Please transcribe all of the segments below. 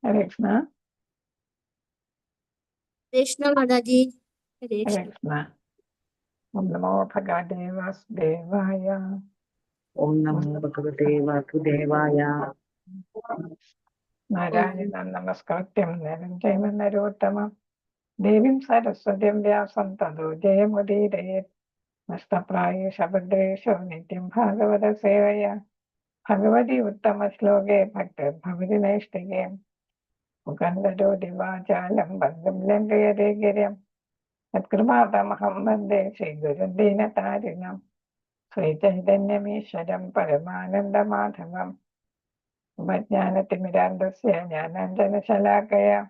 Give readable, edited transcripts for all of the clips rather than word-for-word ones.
हरे कृष्ण कृष्ण माताजी। हरे हरे कृष्ण ओम नमो भगवते वासुदेवाय ओम नमो भगवते वासुदेवाय। नारायणं नमस्कृत्यं नरं चैव नरोत्तमं देवीं सरस्वतीं व्यासं ततो जयमुदीरयेत् नष्टप्रायेषु भद्रेषु नित्यं भागवतसेवया भगवति उत्तमश्लोके भक्तिर्भवति नैष्टिके मुखं करोति वाचालं बन्धुं लङ्घयते गिरिं तत्कृपातमहं वन्दे श्रीगुरुं दीनतारिणम् श्रीचैतन्यमीश्वरं परमानन्दमाधवम् उपज्ञानतिमिरान्धस्य ज्ञानाञ्जनशलाकया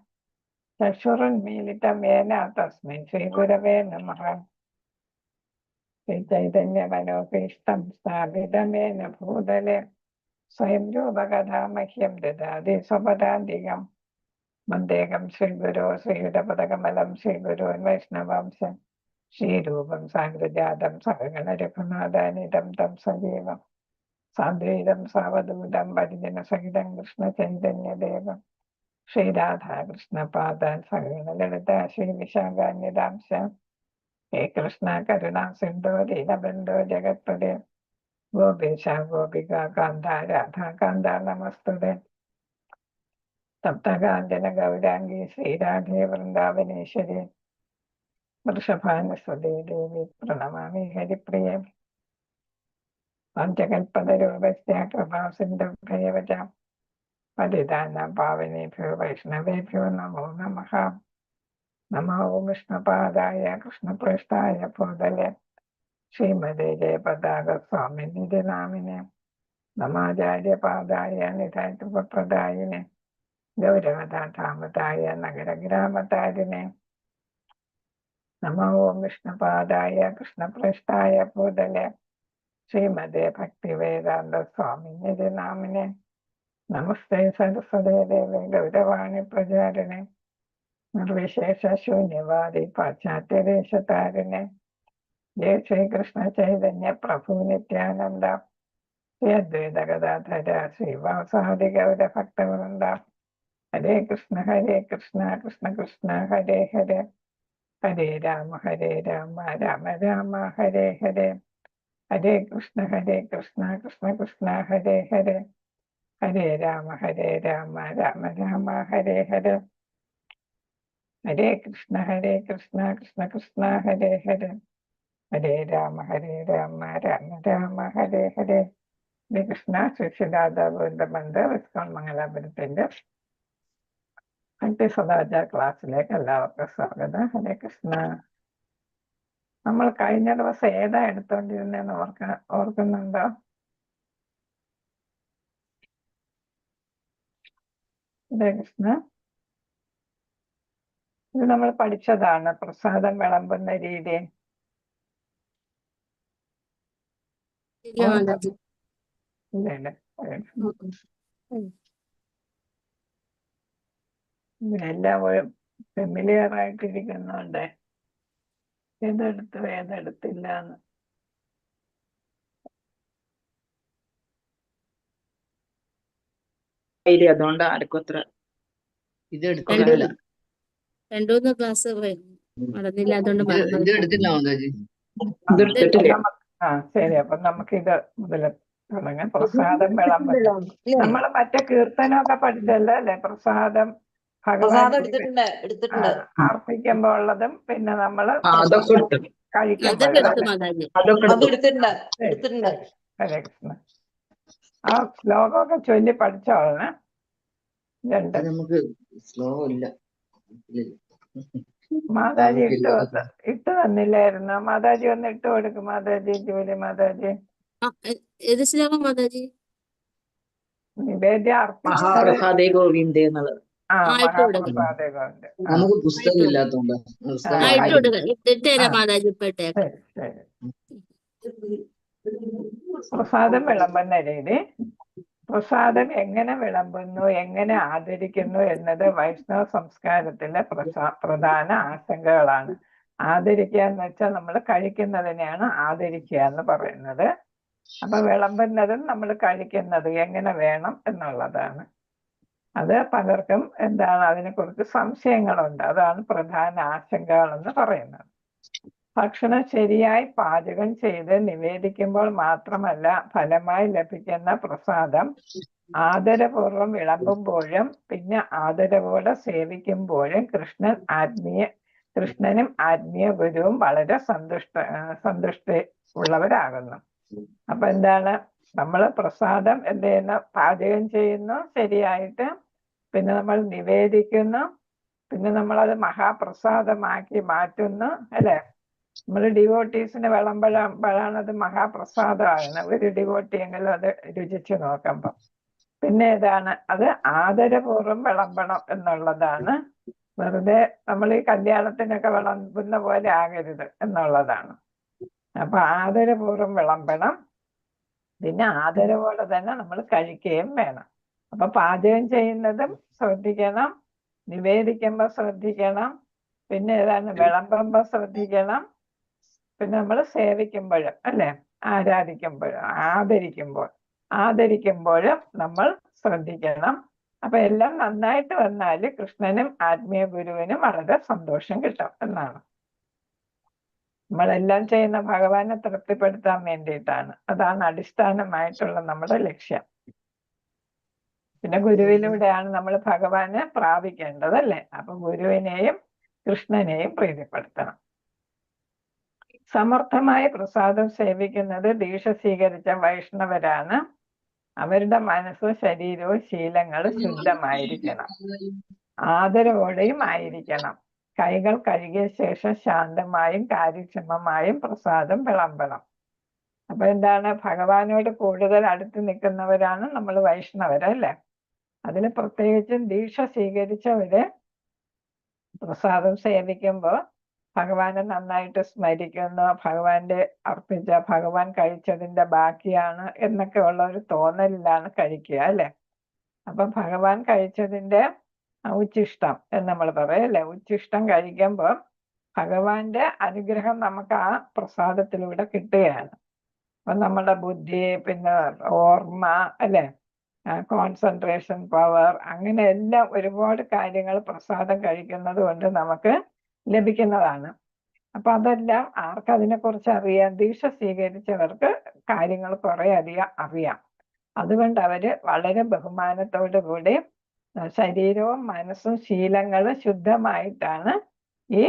चक्षुरुन्मीलितं येन तस्मै श्रीगुरवे नमः। श्रीचैतन्यमनोभीष्टं स्थापितं येन भूतले स्वयं रूपकथा मह्यं ददाति स्वपदान्तिकम् वन्देकं श्रीगुरो श्रीयुतपदकमलं श्रीगुरोन् वैष्णवांश श्रीरूपं साग्रजातं सकलरघुनाथानितं तं सजीवम् साद्वैतं सावधूतं परिजनसहितं कृष्णचैतन्यदेवं श्रीराधाकृष्णपादान् सकलललिता श्रीविशाखान्यदांश हे कृष्ण करुणा सिन्धो दीनबन्धो जगत्पते गोपेशा गोपिका कान्ता राधा कान्ता नमस्तुते तप्तकाञ्चन गौराङ्गी श्रीराधे वृन्दावनेश्वरी वृषभानुसुते देवी प्रणमामि हरिप्रिये पञ्चकल्पतरूपस्य कृपासिन्धुभ्येव च पतितानां पावनेभ्यो वैष्णवेभ्यो नमो नमः। नमो विष्णुपादाय कृष्णपृष्ठाय भूतले श्रीमते जयपताकस्वामिनिधि नामिने नमाचार्यपादाय निधायप्रदायिने गौरवदामताय नगरग्रामतारिणे नमो विष्णुपादाय कृष्णपृष्ठाय भूतले श्रीमते भक्तिवेदान्तस्वामिनिधि नामिने नमस्ते सरस्वते देवे गौरवाणी प्रचारिणे निर्विशेष शून्यवादी पाश्चात्यदेशतारिणे जय श्री कृष्ण चैतन्य प्रभु नित्यानंद श्री अद्वैत गदाधर श्रीवासादि गौर भक्तवृंद हरे कृष्ण कृष्ण कृष्ण हरे हरे हरे राम राम राम हरे हरे हरे कृष्ण कृष्ण कृष्ण हरे हरे हरे राम राम राम हरे हरे हरे कृष्ण कृष्ण कृष्ण हरे हरे हरे राम राम राम हरे हरे ഹരേ കൃഷ്ണ ശിഷ്യദാതാവിന്റെ ബന്ധ വിസ്കോൺ മംഗലാപുരത്തിന്റെ ഭക്തി സദാചാര ക്ലാസ്സിലേക്ക് എല്ലാവർക്കും സ്വാഗതം. ഹരേ കൃഷ്ണ. നമ്മൾ കഴിഞ്ഞ ദിവസം ഏതാ എടുത്തോണ്ടിരുന്നെന്ന് ഓർക്കുന്നുണ്ടോ? ഹരേ കൃഷ്ണ. ഇത് നമ്മൾ പഠിച്ചതാണ് പ്രസാദം വിളമ്പുന്ന രീതി. എല്ലാം ഫെമിലിയർ ആയിട്ടിരിക്കുന്നുണ്ട്. ഏതെടുത്തില്ല എന്ന്. അതുകൊണ്ട് ആർക്കും അത്ര ഇത് രണ്ടൂന്ന് ക്ലാസ് നടന്നില്ല, അതുകൊണ്ട് ശരി. അപ്പൊ നമുക്ക് ഇത് മുതൽ തുടങ്ങാം. പ്രസാദം വിളമ്പൽ. നമ്മള് മറ്റേ കീർത്തനമൊക്കെ പഠിച്ചല്ലോ അല്ലെ? പ്രസാദം ഭഗവാൻ അർപ്പിക്കുമ്പോ ഉള്ളതും പിന്നെ നമ്മള് കഴിക്കുമ്പോൾ. ഹരേ കൃഷ്ണ. ആ ശ്ലോകമൊക്കെ ചൊല്ലി പഠിച്ചോളണേ. നമുക്ക് ശ്ലോകം ഇല്ല. മാതാജി ഇട്ട് തന്നില്ലായിരുന്നു. മാതാജി ഒന്ന് ഇട്ട് കൊടുക്കും. മാതാജി ജോലി മാതാജി നിവേദ്യ മഹാപ്രസാദേ ഗോവിന്ദേ എന്നുള്ളത്. മഹാപ്രസാദേ ഗോവിന്ദ. നമുക്ക് പുസ്തകം ഇല്ലാത്തോണ്ട് പ്രസാദം വിളമ്പുന്ന രീതി. പ്രസാദം എങ്ങനെ വിളമ്പുന്നു, എങ്ങനെ ആദരിക്കുന്നു എന്നത് വൈഷ്ണവ സംസ്കാരത്തിലെ പ്രധാന ആശങ്കകളാണ്. ആദരിക്കുക എന്ന് വെച്ചാൽ നമ്മൾ കഴിക്കുന്നതിനെയാണ് ആദരിക്കുക എന്ന് പറയുന്നത്. അപ്പൊ വിളമ്പുന്നതും നമ്മൾ കഴിക്കുന്നത് എങ്ങനെ വേണം എന്നുള്ളതാണ്. അത് പലർക്കും എന്താണ് അതിനെക്കുറിച്ച് സംശയങ്ങളുണ്ട്. അതാണ് പ്രധാന ആശങ്കകളെന്ന് പറയുന്നത്. ഭക്ഷണം ശരിയായി പാചകം ചെയ്ത് നിവേദിക്കുമ്പോൾ മാത്രമല്ല ഫലമായി ലഭിക്കുന്ന പ്രസാദം ആദരപൂർവം വിളമ്പുമ്പോഴും പിന്നെ ആദരവോടെ സേവിക്കുമ്പോഴും കൃഷ്ണനും ആത്മീയ ഗുരുവും വളരെ സന്തുഷ്ടി ഉള്ളവരാകുന്നു. അപ്പൊ എന്താണ്, നമ്മൾ പ്രസാദം എന്ത് ചെയ്യുന്നു, പാചകം ചെയ്യുന്നു ശരിയായിട്ട്, പിന്നെ നമ്മൾ നിവേദിക്കുന്നു, പിന്നെ നമ്മളത് മഹാപ്രസാദമാക്കി മാറ്റുന്നു, അല്ലെ? നമ്മൾ ഡിവോട്ടീസിന് വിളമ്പഴാണ് അത് മഹാപ്രസാദമാകുന്നത്. ഒരു ഡിവോട്ടിയെങ്കിലും അത് രുചിച്ചു നോക്കുമ്പം. പിന്നെ ഏതാണ്, അത് ആദരപൂർവ്വം വിളമ്പണം എന്നുള്ളതാണ്. വെറുതെ നമ്മൾ ഈ കല്യാണത്തിനൊക്കെ വിളമ്പുന്ന പോലെ ആകരുത് എന്നുള്ളതാണ്. അപ്പൊ ആദരപൂർവ്വം വിളമ്പണം, പിന്നെ ആദരവോടെ തന്നെ നമ്മൾ കഴിക്കുകയും വേണം. അപ്പൊ പാചകം ചെയ്യുന്നതും ശ്രദ്ധിക്കണം, നിവേദിക്കുമ്പോൾ ശ്രദ്ധിക്കണം, പിന്നെ ഏതാണ് വിളമ്പുമ്പോൾ ശ്രദ്ധിക്കണം, പിന്നെ നമ്മൾ സേവിക്കുമ്പോഴും, അല്ലെ, ആദരിക്കുമ്പോഴും നമ്മൾ ശ്രദ്ധിക്കണം. അപ്പൊ എല്ലാം നന്നായിട്ട് വന്നാൽ കൃഷ്ണനും ആത്മീയ ഗുരുവിനും വളരെ സന്തോഷം കിട്ടും എന്നാണ്. നമ്മളെല്ലാം ചെയ്യുന്ന ഭഗവാനെ തൃപ്തിപ്പെടുത്താൻ വേണ്ടിയിട്ടാണ്. അതാണ് അടിസ്ഥാനമായിട്ടുള്ള നമ്മുടെ ലക്ഷ്യം. പിന്നെ ഗുരുവിലൂടെയാണ് നമ്മൾ ഭഗവാനെ പ്രാപിക്കേണ്ടത്, അല്ലേ? അപ്പൊ ഗുരുവിനെയും കൃഷ്ണനെയും പ്രീതിപ്പെടുത്തണം. സമർത്ഥമായി പ്രസാദം സേവിക്കുന്നത് ദീക്ഷ സ്വീകരിച്ച വൈഷ്ണവരാണ്. അവരുടെ മനസ്സും ശരീരവും ശീലങ്ങളും ശുദ്ധമായിരിക്കണം, ആദരവോടെയും ആയിരിക്കണം. കൈകൾ കഴുകിയ ശേഷം ശാന്തമായും കാര്യക്ഷമമായും പ്രസാദം വിളമ്പണം. അപ്പൊ എന്താണ്, ഭഗവാനോട് കൂടുതൽ അടുത്ത് നിൽക്കുന്നവരാണ് നമ്മൾ വൈഷ്ണവരല്ലേ. അതിൽ പ്രത്യേകിച്ചും ദീക്ഷ സ്വീകരിച്ചവര് പ്രസാദം സേവിക്കുമ്പോൾ ഭഗവാനെ നന്നായിട്ട് സ്മരിക്കുന്നു, ഭഗവാൻ കഴിച്ചതിന്റെ ബാക്കിയാണ് എന്നൊക്കെ ഉള്ള ഒരു തോന്നലിലാണ് കഴിക്കുക, അല്ലെ? അപ്പൊ ഭഗവാൻ കഴിച്ചതിന്റെ ഉച്ഛിഷ്ടം എന്ന് നമ്മൾ പറയും, അല്ലെ? ഉച്ഛിഷ്ടം കഴിക്കുമ്പോൾ ഭഗവാന്റെ അനുഗ്രഹം നമുക്ക് ആ പ്രസാദത്തിലൂടെ കിട്ടുകയാണ്. അപ്പൊ നമ്മുടെ ബുദ്ധി, പിന്നെ ഓർമ്മ, അല്ലെ, കോൺസെൻട്രേഷൻ പവർ, അങ്ങനെ എല്ലാം ഒരുപാട് കാര്യങ്ങൾ പ്രസാദം കഴിക്കുന്നത് കൊണ്ട് നമുക്ക് ലഭിക്കുന്നതാണ്. അപ്പൊ അതെല്ലാം ആർക്കതിനെ കുറിച്ച് അറിയാം? ദീക്ഷ സ്വീകരിച്ചവർക്ക് കാര്യങ്ങൾ കുറെ അധികം അറിയാം. അതുകൊണ്ട് അവര് വളരെ ബഹുമാനത്തോടു കൂടി ശരീരവും മനസ്സും ശീലങ്ങളും ശുദ്ധമായിട്ടാണ് ഈ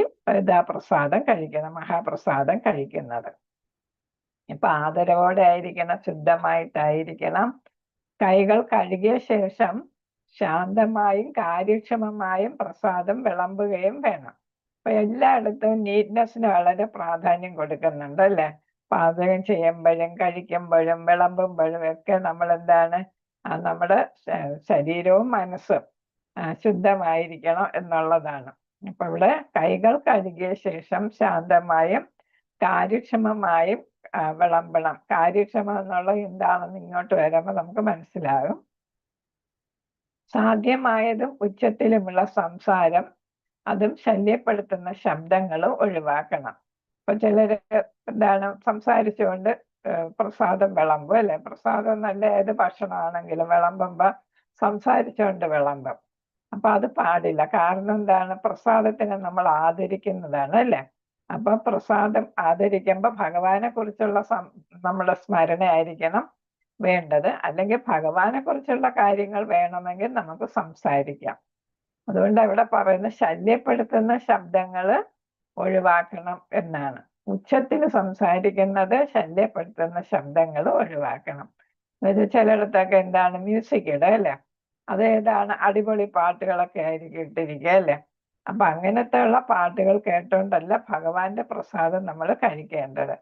പ്രസാദം കഴിക്കുന്നത്, മഹാപ്രസാദം കഴിക്കുന്നത്. ഇപ്പൊ ആദരവോടെ ആയിരിക്കണം, ശുദ്ധമായിട്ടായിരിക്കണം. കൈകൾ കഴുകിയ ശേഷം ശാന്തമായും കാര്യക്ഷമമായും പ്രസാദം വിളമ്പുകയും വേണം. അപ്പൊ എല്ലായിടത്തും നീറ്റ്നെസ്സിന് വളരെ പ്രാധാന്യം കൊടുക്കുന്നുണ്ട്, അല്ലെ? പാചകം ചെയ്യുമ്പോഴും കഴിക്കുമ്പോഴും വിളമ്പുമ്പോഴും ഒക്കെ നമ്മൾ എന്താണ്, നമ്മുടെ ശരീരവും മനസ്സും ശുദ്ധമായിരിക്കണം എന്നുള്ളതാണ്. അപ്പൊ ഇവിടെ കൈകൾ കഴുകിയ ശേഷം ശാന്തമായും കാര്യക്ഷമമായും വിളമ്പണം. കാര്യക്ഷമം എന്നുള്ളത് എന്താണെന്ന് ഇങ്ങോട്ട് വരുമ്പോൾ നമുക്ക് മനസ്സിലാകും. സാധ്യമായതും ഉച്ചത്തിലുമുള്ള സംസാരം, അതും ശല്യപ്പെടുത്തുന്ന ശബ്ദങ്ങളും ഒഴിവാക്കണം. അപ്പൊ ചിലര് എന്താണ് സംസാരിച്ചുകൊണ്ട് പ്രസാദം വിളമ്പും, അല്ലെ? പ്രസാദം നല്ല ഏത് ഭക്ഷണമാണെങ്കിലും വിളമ്പുമ്പോ സംസാരിച്ചുകൊണ്ട് വിളമ്പും. അപ്പൊ അത് പാടില്ല. കാരണം എന്താണ്, പ്രസാദത്തിനെ നമ്മൾ ആദരിക്കുന്നതാണ്, അല്ലെ? അപ്പൊ പ്രസാദം ആദരിക്കുമ്പോ ഭഗവാനെ കുറിച്ചുള്ള നമ്മുടെ സ്മരണയായിരിക്കണം വേണ്ടത്. അല്ലെങ്കിൽ ഭഗവാനെ കുറിച്ചുള്ള കാര്യങ്ങൾ വേണമെങ്കിൽ നമുക്ക് സംസാരിക്കാം. അതുകൊണ്ട് അവിടെ പറയുന്ന ശല്യപ്പെടുത്തുന്ന ശബ്ദങ്ങൾ ഒഴിവാക്കണം എന്നാണ്. ഉച്ചത്തിൽ സംസാരിക്കുന്നത് ശല്യപ്പെടുത്തുന്ന ശബ്ദങ്ങൾ ഒഴിവാക്കണം. ചിലയിടത്തൊക്കെ എന്താണ് മ്യൂസിക് ഇടുക, അല്ലെ? അതേതാണ് അടിപൊളി പാട്ടുകളൊക്കെ ആയിരിക്കും ഇട്ടിരിക്കുക, അല്ലെ? അപ്പൊ അങ്ങനത്തെ ഉള്ള പാട്ടുകൾ കേട്ടോണ്ടല്ല ഭഗവാന്റെ പ്രസാദം നമ്മൾ കഴിക്കേണ്ടത്.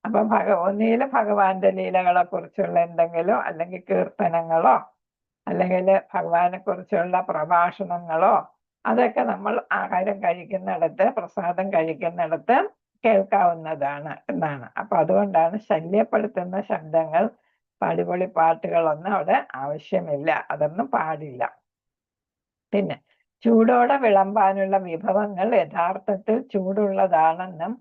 അപ്പൊ ഒന്നിയിൽ ഭഗവാന്റെ ലീലകളെ കുറിച്ചുള്ള എന്തെങ്കിലും, അല്ലെങ്കിൽ കീർത്തനങ്ങളോ, അല്ലെങ്കിൽ ഭഗവാനെ കുറിച്ചുള്ള പ്രഭാഷണങ്ങളോ, അതൊക്കെ നമ്മൾ ആഹാരം കഴിക്കുന്നിടത്ത്, പ്രസാദം കഴിക്കുന്നിടത്ത് കേൾക്കാവുന്നതാണ് എന്നാണ്. അപ്പൊ അതുകൊണ്ടാണ് ശല്യപ്പെടുത്തുന്ന ശബ്ദങ്ങൾ, അടിപൊളി പാട്ടുകളൊന്നും അവിടെ ആവശ്യമില്ല, അതൊന്നും പാടില്ല. പിന്നെ ചൂടോടെ വിളമ്പാനുള്ള വിഭവങ്ങൾ യഥാർത്ഥത്തിൽ ചൂടുള്ളതാണെന്നും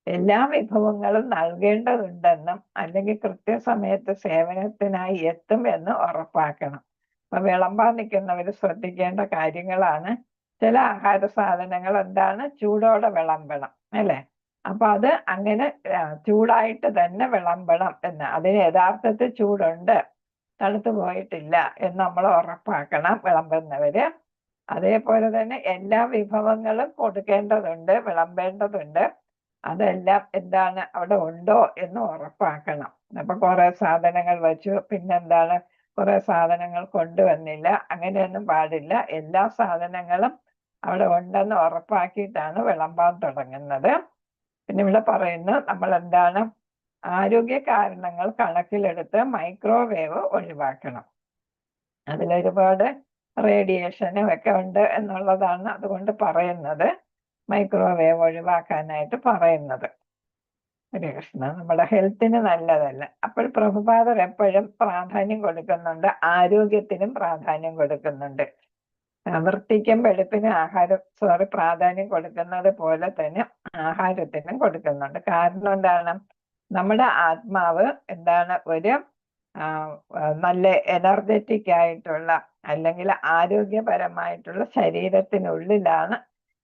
എല്ലാ വിഭവങ്ങളും നൽകേണ്ടതുണ്ടെന്നും അല്ലെങ്കിൽ കൃത്യസമയത്ത് സേവനത്തിനായി എത്തും എന്ന് ഉറപ്പാക്കണം. അപ്പൊ വിളമ്പാൻ നിൽക്കുന്നവർ ശ്രദ്ധിക്കേണ്ട കാര്യങ്ങളാണ്. ചില ആഹാര സാധനങ്ങൾ എന്താണ് ചൂടോടെ വിളമ്പണം അല്ലേ? അപ്പൊ അത് അങ്ങനെ ചൂടായിട്ട് തന്നെ വിളമ്പണം എന്ന്. അതിന് യഥാർത്ഥത്തിൽ ചൂടുണ്ട്, തണുത്തു പോയിട്ടില്ല എന്ന് നമ്മൾ ഉറപ്പാക്കണം വിളമ്പുന്നവര്. അതേപോലെ തന്നെ എല്ലാ വിഭവങ്ങളും കൊടുക്കേണ്ടതുണ്ട്, വിളമ്പേണ്ടതുണ്ട്. അതെല്ലാം എന്താണ് അവിടെ ഉണ്ടോ എന്ന് ഉറപ്പാക്കണം. അപ്പൊ കുറെ സാധനങ്ങൾ വെച്ചു, പിന്നെന്താണ് കുറെ സാധനങ്ങൾ കൊണ്ടുവന്നില്ല, അങ്ങനെയൊന്നും പാടില്ല. എല്ലാ സാധനങ്ങളും അവിടെ ഉണ്ടെന്ന് ഉറപ്പാക്കിയിട്ടാണ് വിളമ്പാൻ തുടങ്ങുന്നത്. പിന്നെ ഇവിടെ പറയുന്നു നമ്മൾ എന്താണ് ആരോഗ്യ കാരണങ്ങൾ കണക്കിലെടുത്ത് മൈക്രോവേവ് ഒഴിവാക്കണം. അതിലൊരുപാട് റേഡിയേഷനും ഒക്കെ ഉണ്ട് എന്നുള്ളതാണ് അതുകൊണ്ട് പറയുന്നത്, മൈക്രോവേവ് ഒഴിവാക്കാനായിട്ട് പറയുന്നത്. ഹരേ കൃഷ്ണ. നമ്മുടെ ഹെൽത്തിന് നല്ലതല്ല. അപ്പോൾ പ്രഭുപാദർ എപ്പോഴും പ്രാധാന്യം കൊടുക്കുന്നുണ്ട്, ആരോഗ്യത്തിനും പ്രാധാന്യം കൊടുക്കുന്നുണ്ട്. വൃത്തിക്കും വെളുപ്പിനും പ്രാധാന്യം കൊടുക്കുന്നത് പോലെ തന്നെ ആഹാരത്തിനും കൊടുക്കുന്നുണ്ട്. കാരണം എന്താണ്, നമ്മുടെ ആത്മാവ് എന്താണ് ഒരു നല്ല എനർജറ്റിക് ആയിട്ടുള്ള അല്ലെങ്കിൽ ആരോഗ്യപരമായിട്ടുള്ള ശരീരത്തിനുള്ളിലാണ്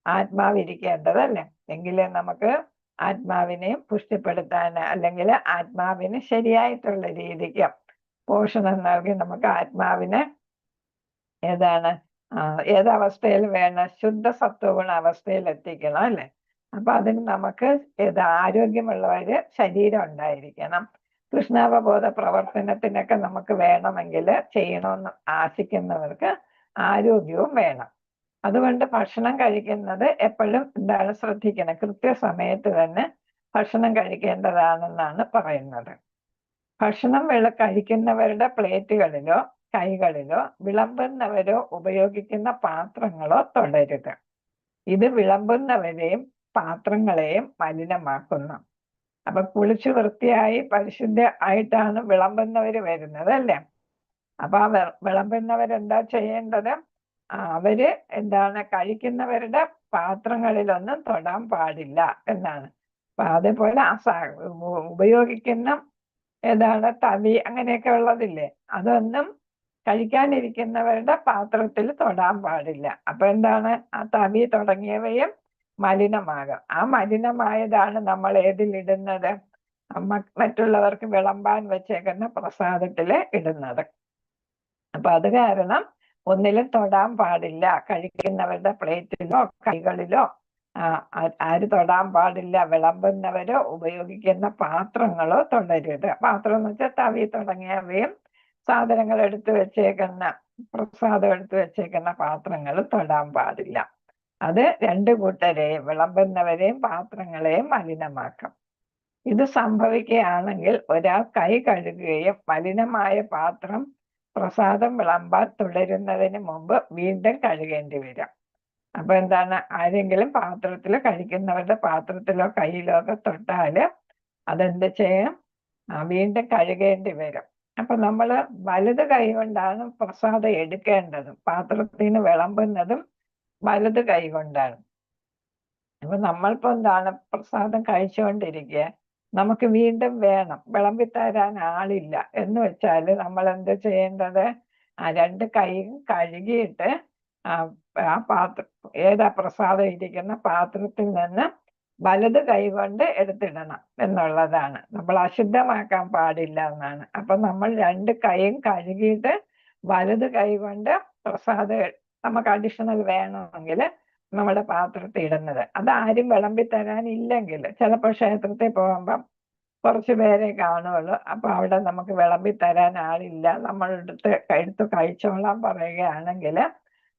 ആത്മാവ് ഇരിക്കേണ്ടത് അല്ലേ? എങ്കിലേ നമുക്ക് ആത്മാവിനെയും പുഷ്ടിപ്പെടുത്താൻ അല്ലെങ്കിൽ ആത്മാവിന് ശരിയായിട്ടുള്ള രീതിക്ക് പോഷണം നൽകി നമുക്ക് ആത്മാവിനെ ഏതാണ് ഏതവസ്ഥയിൽ വേണം, ശുദ്ധ സത്വഗുണ അവസ്ഥയിൽ എത്തിക്കണം അല്ലേ? അപ്പൊ അതിന് നമുക്ക് ആരോഗ്യമുള്ളവര് ശരീരം ഉണ്ടായിരിക്കണം. കൃഷ്ണാവബോധ പ്രവർത്തനത്തിനൊക്കെ നമുക്ക് വേണമെങ്കിൽ ചെയ്യണമെന്ന് ആശിക്കുന്നവർക്ക് ആരോഗ്യവും വേണം. അതുകൊണ്ട് ഭക്ഷണം കഴിക്കുന്നത് എപ്പോഴും എന്താണ് ശ്രദ്ധിക്കണം, കൃത്യസമയത്ത് തന്നെ ഭക്ഷണം കഴിക്കേണ്ടതാണെന്നാണ് പറയുന്നത്. ഭക്ഷണം കഴിക്കുന്നവരുടെ പ്ലേറ്റുകളിലോ കൈകളിലോ വിളമ്പുന്നവരോ ഉപയോഗിക്കുന്ന പാത്രങ്ങളോ തൊടരുത്. ഇത് വിളമ്പുന്നവരെയും പാത്രങ്ങളെയും മലിനമാക്കുന്നു. അപ്പൊ കുളിച്ചു വൃത്തിയായി പരിശുദ്ധ ആയിട്ടാണ് വിളമ്പുന്നവര് വരുന്നത് അല്ലേ? അപ്പൊ ആ വിളമ്പുന്നവരെന്താ ചെയ്യേണ്ടത്? അവര് എന്താണ് കഴിക്കുന്നവരുടെ പാത്രങ്ങളിലൊന്നും തൊടാൻ പാടില്ല എന്നാണ്. അപ്പൊ അതേപോലെ ഉപയോഗിക്കുന്ന ഏതാണ് തവി അങ്ങനെയൊക്കെ ഉള്ളതില്ലേ, അതൊന്നും കഴിക്കാനിരിക്കുന്നവരുടെ പാത്രത്തിൽ തൊടാൻ പാടില്ല. അപ്പൊ എന്താണ്, ആ തവി തുടങ്ങിയവയും മലിനമാകും. ആ മലിനമായതാണ് നമ്മൾ ഏതിലിടുന്നത്, മറ്റുള്ളവർക്ക് വിളമ്പാൻ വെച്ചേക്കുന്ന പ്രസാദത്തില് ഇടുന്നത്. അപ്പൊ അത് കാരണം ഒന്നിലും തൊടാൻ പാടില്ല. കഴിക്കുന്നവരുടെ പ്ലേറ്റിലോ കൈകളിലോ ആര് തൊടാൻ പാടില്ല, വിളമ്പുന്നവരോ ഉപയോഗിക്കുന്ന പാത്രങ്ങളോ തൊടരുത്. പാത്രം എന്ന് വെച്ചാൽ തവി തുടങ്ങിയവയും സാധനങ്ങൾ എടുത്തു വെച്ചേക്കുന്ന പ്രസാദം എടുത്തു വെച്ചേക്കുന്ന പാത്രങ്ങൾ തൊടാൻ പാടില്ല. അത് രണ്ടു കൂട്ടരെയും വിളമ്പുന്നവരെയും പാത്രങ്ങളെയും മലിനമാക്കും. ഇത് സംഭവിക്കുകയാണെങ്കിൽ ഒരാൾ കൈ കഴുകുകയും മലിനമായ പാത്രം പ്രസാദം വിളമ്പാൻ തുടരുന്നതിന് മുമ്പ് വീണ്ടും കഴുകേണ്ടി വരും. അപ്പൊ എന്താണ്, ആരെങ്കിലും പാത്രത്തിലോ കഴിക്കുന്നവരുടെ പാത്രത്തിലോ കയ്യിലോ ഒക്കെ തൊട്ടാല് അതെന്ത് ചെയ്യും, വീണ്ടും കഴുകേണ്ടി വരും. അപ്പൊ നമ്മള് വലത് കൈ കൊണ്ടാണ് പ്രസാദം എടുക്കേണ്ടതും പാത്രത്തിൽ നിന്ന് വിളമ്പുന്നതും വലത് കൈ കൊണ്ടാണ്. അപ്പൊ നമ്മളിപ്പോ എന്താണ് പ്രസാദം കഴിച്ചുകൊണ്ടിരിക്കുക, നമുക്ക് വീണ്ടും വേണം, വിളമ്പിത്തരാൻ ആളില്ല എന്ന് വെച്ചാല് നമ്മൾ എന്ത് ചെയ്യേണ്ടത്, ആ രണ്ട് കൈയും കഴുകിയിട്ട് ആ പാത്രം ഏതാ പ്രസാദം ഇരിക്കുന്ന പാത്രത്തിൽ നിന്ന് വലത് കൈ കൊണ്ട് എടുത്തിടണം എന്നുള്ളതാണ്. നമ്മൾ അശുദ്ധമാക്കാൻ പാടില്ല എന്നാണ്. അപ്പൊ നമ്മൾ രണ്ട് കൈയും കഴുകിയിട്ട് വലത് കൈ കൊണ്ട് പ്രസാദം നമുക്ക് അഡീഷണൽ വേണമെങ്കിൽ നമ്മുടെ പാത്രത്തിൽ ഇടുന്നത്. അതാരും വിളമ്പി തരാനില്ലെങ്കിൽ, ചിലപ്പോൾ ക്ഷേത്രത്തിൽ പോകുമ്പം കുറച്ച് പേരെ കാണുള്ളൂ, അപ്പൊ അവിടെ നമുക്ക് വിളമ്പി തരാൻ ആളില്ല, എടുത്ത് കഴിച്ചോളാൻ പറയുകയാണെങ്കിൽ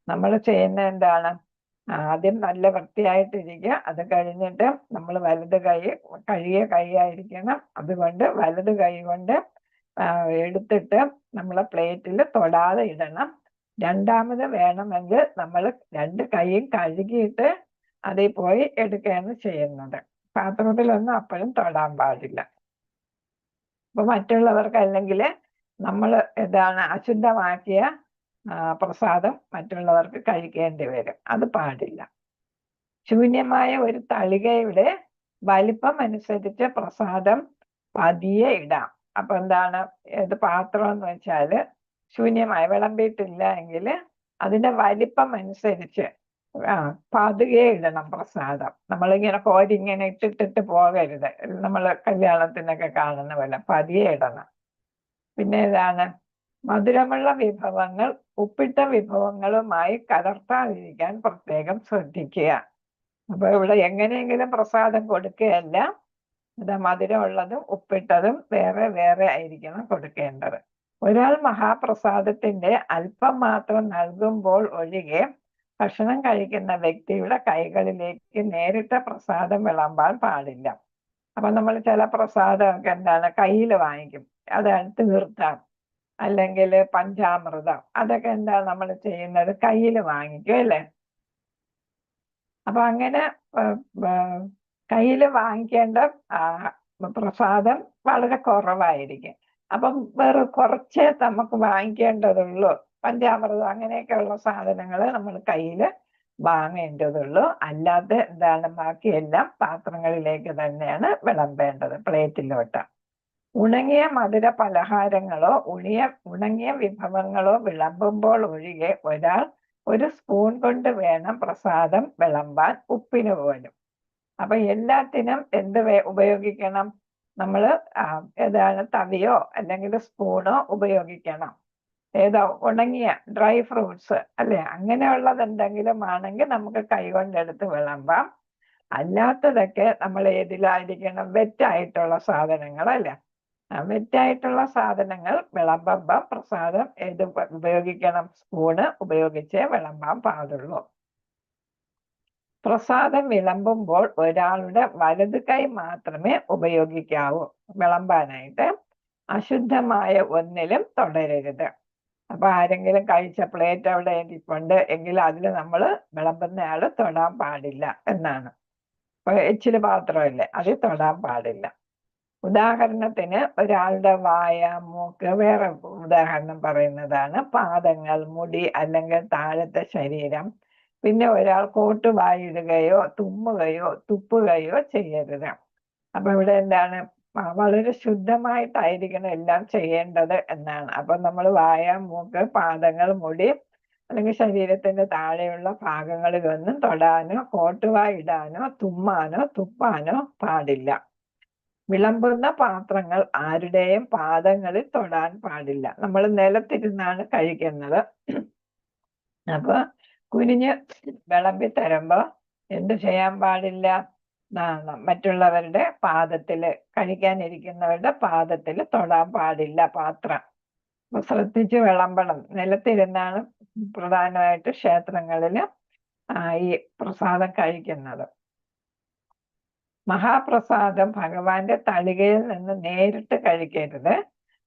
നമ്മൾ ചെയ്യുന്ന എന്താണ്, ആദ്യം നല്ല വൃത്തിയായിട്ടിരിക്കുക. അത് കഴിഞ്ഞിട്ട് നമ്മൾ വലത് കൈ കഴുകിയ കൈ ആയിരിക്കണം, അതുകൊണ്ട് വലത് കൈ കൊണ്ട് എടുത്തിട്ട് നമ്മളെ പ്ലേറ്റിൽ തൊടാതെ ഇടണം. രണ്ടാമത് വേണമെങ്കിൽ നമ്മൾ രണ്ട് കൈയും കഴുകിയിട്ട് അതിൽ പോയി എടുക്കുകയാണ് ചെയ്യുന്നത്. പാത്രത്തിലൊന്നും അപ്പോഴും തൊടാൻ പാടില്ല. അപ്പൊ മറ്റുള്ളവർക്ക് അല്ലെങ്കിൽ നമ്മൾ അശുദ്ധമാക്കിയ പ്രസാദം മറ്റുള്ളവർക്ക് കഴിക്കേണ്ടി വരും, അത് പാടില്ല. ശൂന്യമായ ഒരു തളികയുടെ വലിപ്പം അനുസരിച്ച് പ്രസാദം പതിയെ ഇടാം. അപ്പൊ എന്താണ്, ഏത് പാത്രം എന്ന് വെച്ചാല് ശൂന്യമായി വിളമ്പിയിട്ടില്ല എങ്കിൽ അതിന്റെ വലിപ്പം അനുസരിച്ച് പതുകെ ഇടണം പ്രസാദം. നമ്മളിങ്ങനെ കോരിങ്ങനെ ഇട്ടിട്ടിട്ട് പോകരുത്. നമ്മൾ കല്യാണത്തിനൊക്കെ കാണുന്ന പോലെ പതിയെ ഇടണം. പിന്നെ ഏതാണ് മധുരമുള്ള വിഭവങ്ങൾ ഉപ്പിട്ട വിഭവങ്ങളുമായി കലർത്താതിരിക്കാൻ പ്രത്യേകം ശ്രദ്ധിക്കുക. അപ്പൊ ഇവിടെ എങ്ങനെയെങ്കിലും പ്രസാദം കൊടുക്കുകയല്ല, ഇത് മധുരമുള്ളതും ഉപ്പിട്ടതും വേറെ വേറെ ആയിരിക്കണം കൊടുക്കേണ്ടത്. ഒരാൾ മഹാപ്രസാദത്തിന്റെ അല്പം മാത്രം നൽകുമ്പോൾ ഒഴികെ ഭക്ഷണം കഴിക്കുന്ന വ്യക്തിയുടെ കൈകളിലേക്ക് നേരിട്ട് പ്രസാദം വിളമ്പാൻ പാടില്ല. അപ്പൊ നമ്മൾ ചില പ്രസാദമൊക്കെ എന്താണ് കയ്യിൽ വാങ്ങിക്കും, അതാണ് തീർത്ഥം അല്ലെങ്കിൽ പഞ്ചാമൃതം, അതൊക്കെ എന്താ നമ്മൾ ചെയ്യുന്നത് കയ്യിൽ വാങ്ങിക്കും അല്ലേ. അപ്പൊ അങ്ങനെ കയ്യിൽ വാങ്ങിക്കേണ്ട പ്രസാദം വളരെ കുറവായിരിക്കും. അപ്പം വേറെ കുറച്ചേ നമുക്ക് വാങ്ങിക്കേണ്ടതുള്ളൂ. പഞ്ചാമൃതം അങ്ങനെയൊക്കെയുള്ള സാധനങ്ങൾ നമ്മൾ കയ്യിൽ വാങ്ങേണ്ടതുള്ളൂ. അല്ലാതെ എന്താണ് ബാക്കിയെല്ലാം പാത്രങ്ങളിലേക്ക് തന്നെയാണ് വിളമ്പേണ്ടത്, പ്ലേറ്റിലോട്ട്. ഉണങ്ങിയ മധുര പലഹാരങ്ങളോ ഉണങ്ങിയ വിഭവങ്ങളോ വിളമ്പുമ്പോൾ ഒഴികെ ഒരാൾ ഒരു സ്പൂൺ കൊണ്ട് വേണം പ്രസാദം വിളമ്പാൻ, ഉപ്പിന് പോലും. അപ്പൊ എല്ലാത്തിനും എന്ത് ഉപയോഗിക്കണം? നമ്മൾ ഏതാണ് തവിയോ അല്ലെങ്കിൽ സ്പൂണോ ഉപയോഗിക്കണം. ഏതോ ഉണങ്ങിയ ഡ്രൈ ഫ്രൂട്ട്സ് അല്ലെ, അങ്ങനെയുള്ളത് എന്തെങ്കിലും ആണെങ്കിൽ നമുക്ക് കൈകൊണ്ടെടുത്ത് വിളമ്പാം. അല്ലാത്തതൊക്കെ നമ്മൾ ഏതിലായിരിക്കണം? വെറ്റായിട്ടുള്ള സാധനങ്ങൾ അല്ലെ. വെറ്റായിട്ടുള്ള സാധനങ്ങൾ വിളമ്പുമ്പം പ്രസാദം ഏത് ഉപയോഗിക്കണം? സ്പൂണ് ഉപയോഗിച്ചേ വിളമ്പാൻ പാടുള്ളൂ. പ്രസാദം വിളമ്പുമ്പോൾ ഒരാളുടെ വലത് കൈ മാത്രമേ ഉപയോഗിക്കാവൂ വിളമ്പാനായിട്ട്. അശുദ്ധമായ ഒന്നിലും തുടരരുത്. അപ്പൊ ആരെങ്കിലും കഴിച്ച പ്ലേറ്റ് അവിടെ ഇരിപ്പുണ്ട് എങ്കിൽ അതിൽ നമ്മൾ വിളമ്പുന്നയാള് തൊടാൻ പാടില്ല എന്നാണ്. ഇപ്പൊ എച്ചില് പാത്രമല്ലേ, അതിൽ തൊടാൻ പാടില്ല. ഉദാഹരണത്തിന് ഒരാളുടെ വായ, മൂക്ക്, വേറെ ഉദാഹരണം പറയുന്നതാണ് പാദങ്ങൾ, മുടി അല്ലെങ്കിൽ താഴത്തെ ശരീരം. പിന്നെ ഒരാൾ കോട്ട് വായിടുകയോ തുമ്മുകയോ തുപ്പുകയോ ചെയ്യരുത്. അപ്പൊ ഇവിടെ എന്താണ് വളരെ ശുദ്ധമായിട്ടായിരിക്കണം എല്ലാം ചെയ്യേണ്ടത് എന്നാണ്. അപ്പൊ നമ്മൾ വായ, മൂക്ക്, പാദങ്ങൾ, മുടി അല്ലെങ്കിൽ ശരീരത്തിന്റെ താഴെയുള്ള ഭാഗങ്ങളിലൊന്നും തൊടാനോ കോട്ടുവായിടാനോ തുമ്മാനോ തുപ്പാനോ പാടില്ല. വിളമ്പുന്ന പാത്രങ്ങൾ ആരുടെയും പാദങ്ങളിൽ തൊടാൻ പാടില്ല. നമ്മൾ നിലത്തിരുന്നാണ് കഴിക്കുന്നത്. അപ്പൊ കുനിഞ്ഞ് വിളമ്പി തരുമ്പോ എന്ത് ചെയ്യാൻ പാടില്ല? മറ്റുള്ളവരുടെ പാദത്തില്, കഴിക്കാനിരിക്കുന്നവരുടെ പാദത്തിൽ തൊടാൻ പാടില്ല പാത്രം. അപ്പൊ ശ്രദ്ധിച്ച് വിളമ്പണം. നിലത്തിരുന്നാണ് പ്രധാനമായിട്ട് ക്ഷേത്രങ്ങളില് ഈ പ്രസാദം കഴിക്കുന്നത്. മഹാപ്രസാദം ഭഗവാന്റെ തളികയിൽ നിന്ന് നേരിട്ട് കഴിക്കരുത്,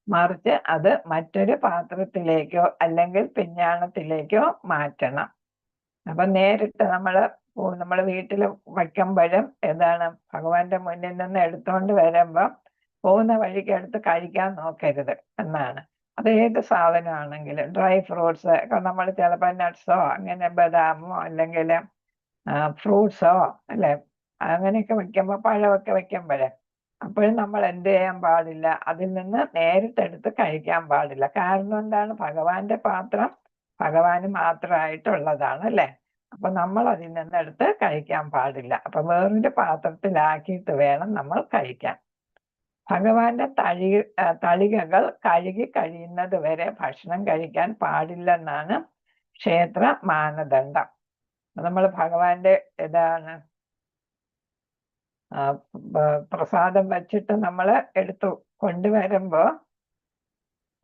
മറിച്ച് അത് മറ്റൊരു പാത്രത്തിലേക്കോ അല്ലെങ്കിൽ പിഞ്ഞാണത്തിലേക്കോ മാറ്റണം. അപ്പൊ നേരിട്ട് നമ്മൾ വീട്ടിൽ വയ്ക്കുമ്പോഴും ഏതാണ് ഭഗവാന്റെ മുന്നിൽ നിന്ന് എടുത്തോണ്ട് വരുമ്പോ പോകുന്ന വഴിക്ക് എടുത്ത് കഴിക്കാൻ നോക്കരുത് എന്നാണ്. അത് ഏത് സാധനമാണെങ്കിലും ഡ്രൈ ഫ്രൂട്ട്സ് നമ്മൾ ചിലപ്പോൾ നട്ട്സോ അങ്ങനെ ബദാമോ അല്ലെങ്കിൽ ഫ്രൂട്ട്സോ അല്ലെ അങ്ങനെയൊക്കെ വെക്കുമ്പോൾ പഴമൊക്കെ വെക്കുമ്പോഴേ അപ്പോഴും നമ്മൾ എന്ത് ചെയ്യാൻ പാടില്ല? അതിൽ നിന്ന് നേരിട്ടെടുത്ത് കഴിക്കാൻ പാടില്ല. കാരണം എന്താണ്? ഭഗവാന്റെ പാത്രം ഭഗവാന് മാത്രമായിട്ടുള്ളതാണ് അല്ലെ. അപ്പൊ നമ്മൾ അതിൽ നിന്ന് എടുത്ത് കഴിക്കാൻ പാടില്ല. അപ്പൊ വേറൊരു പാത്രത്തിലാക്കിയിട്ട് വേണം നമ്മൾ കഴിക്കാൻ. ഭഗവാന്റെ തളികകൾ കഴുകി കഴിയുന്നത് വരെ ഭക്ഷണം കഴിക്കാൻ പാടില്ലെന്നാണ് ക്ഷേത്ര മാനദണ്ഡം. നമ്മൾ ഭഗവാന്റെ ഏതാണ് പ്രസാദം വച്ചിട്ട് നമ്മൾ എടുത്തു കൊണ്ടുവരുമ്പോ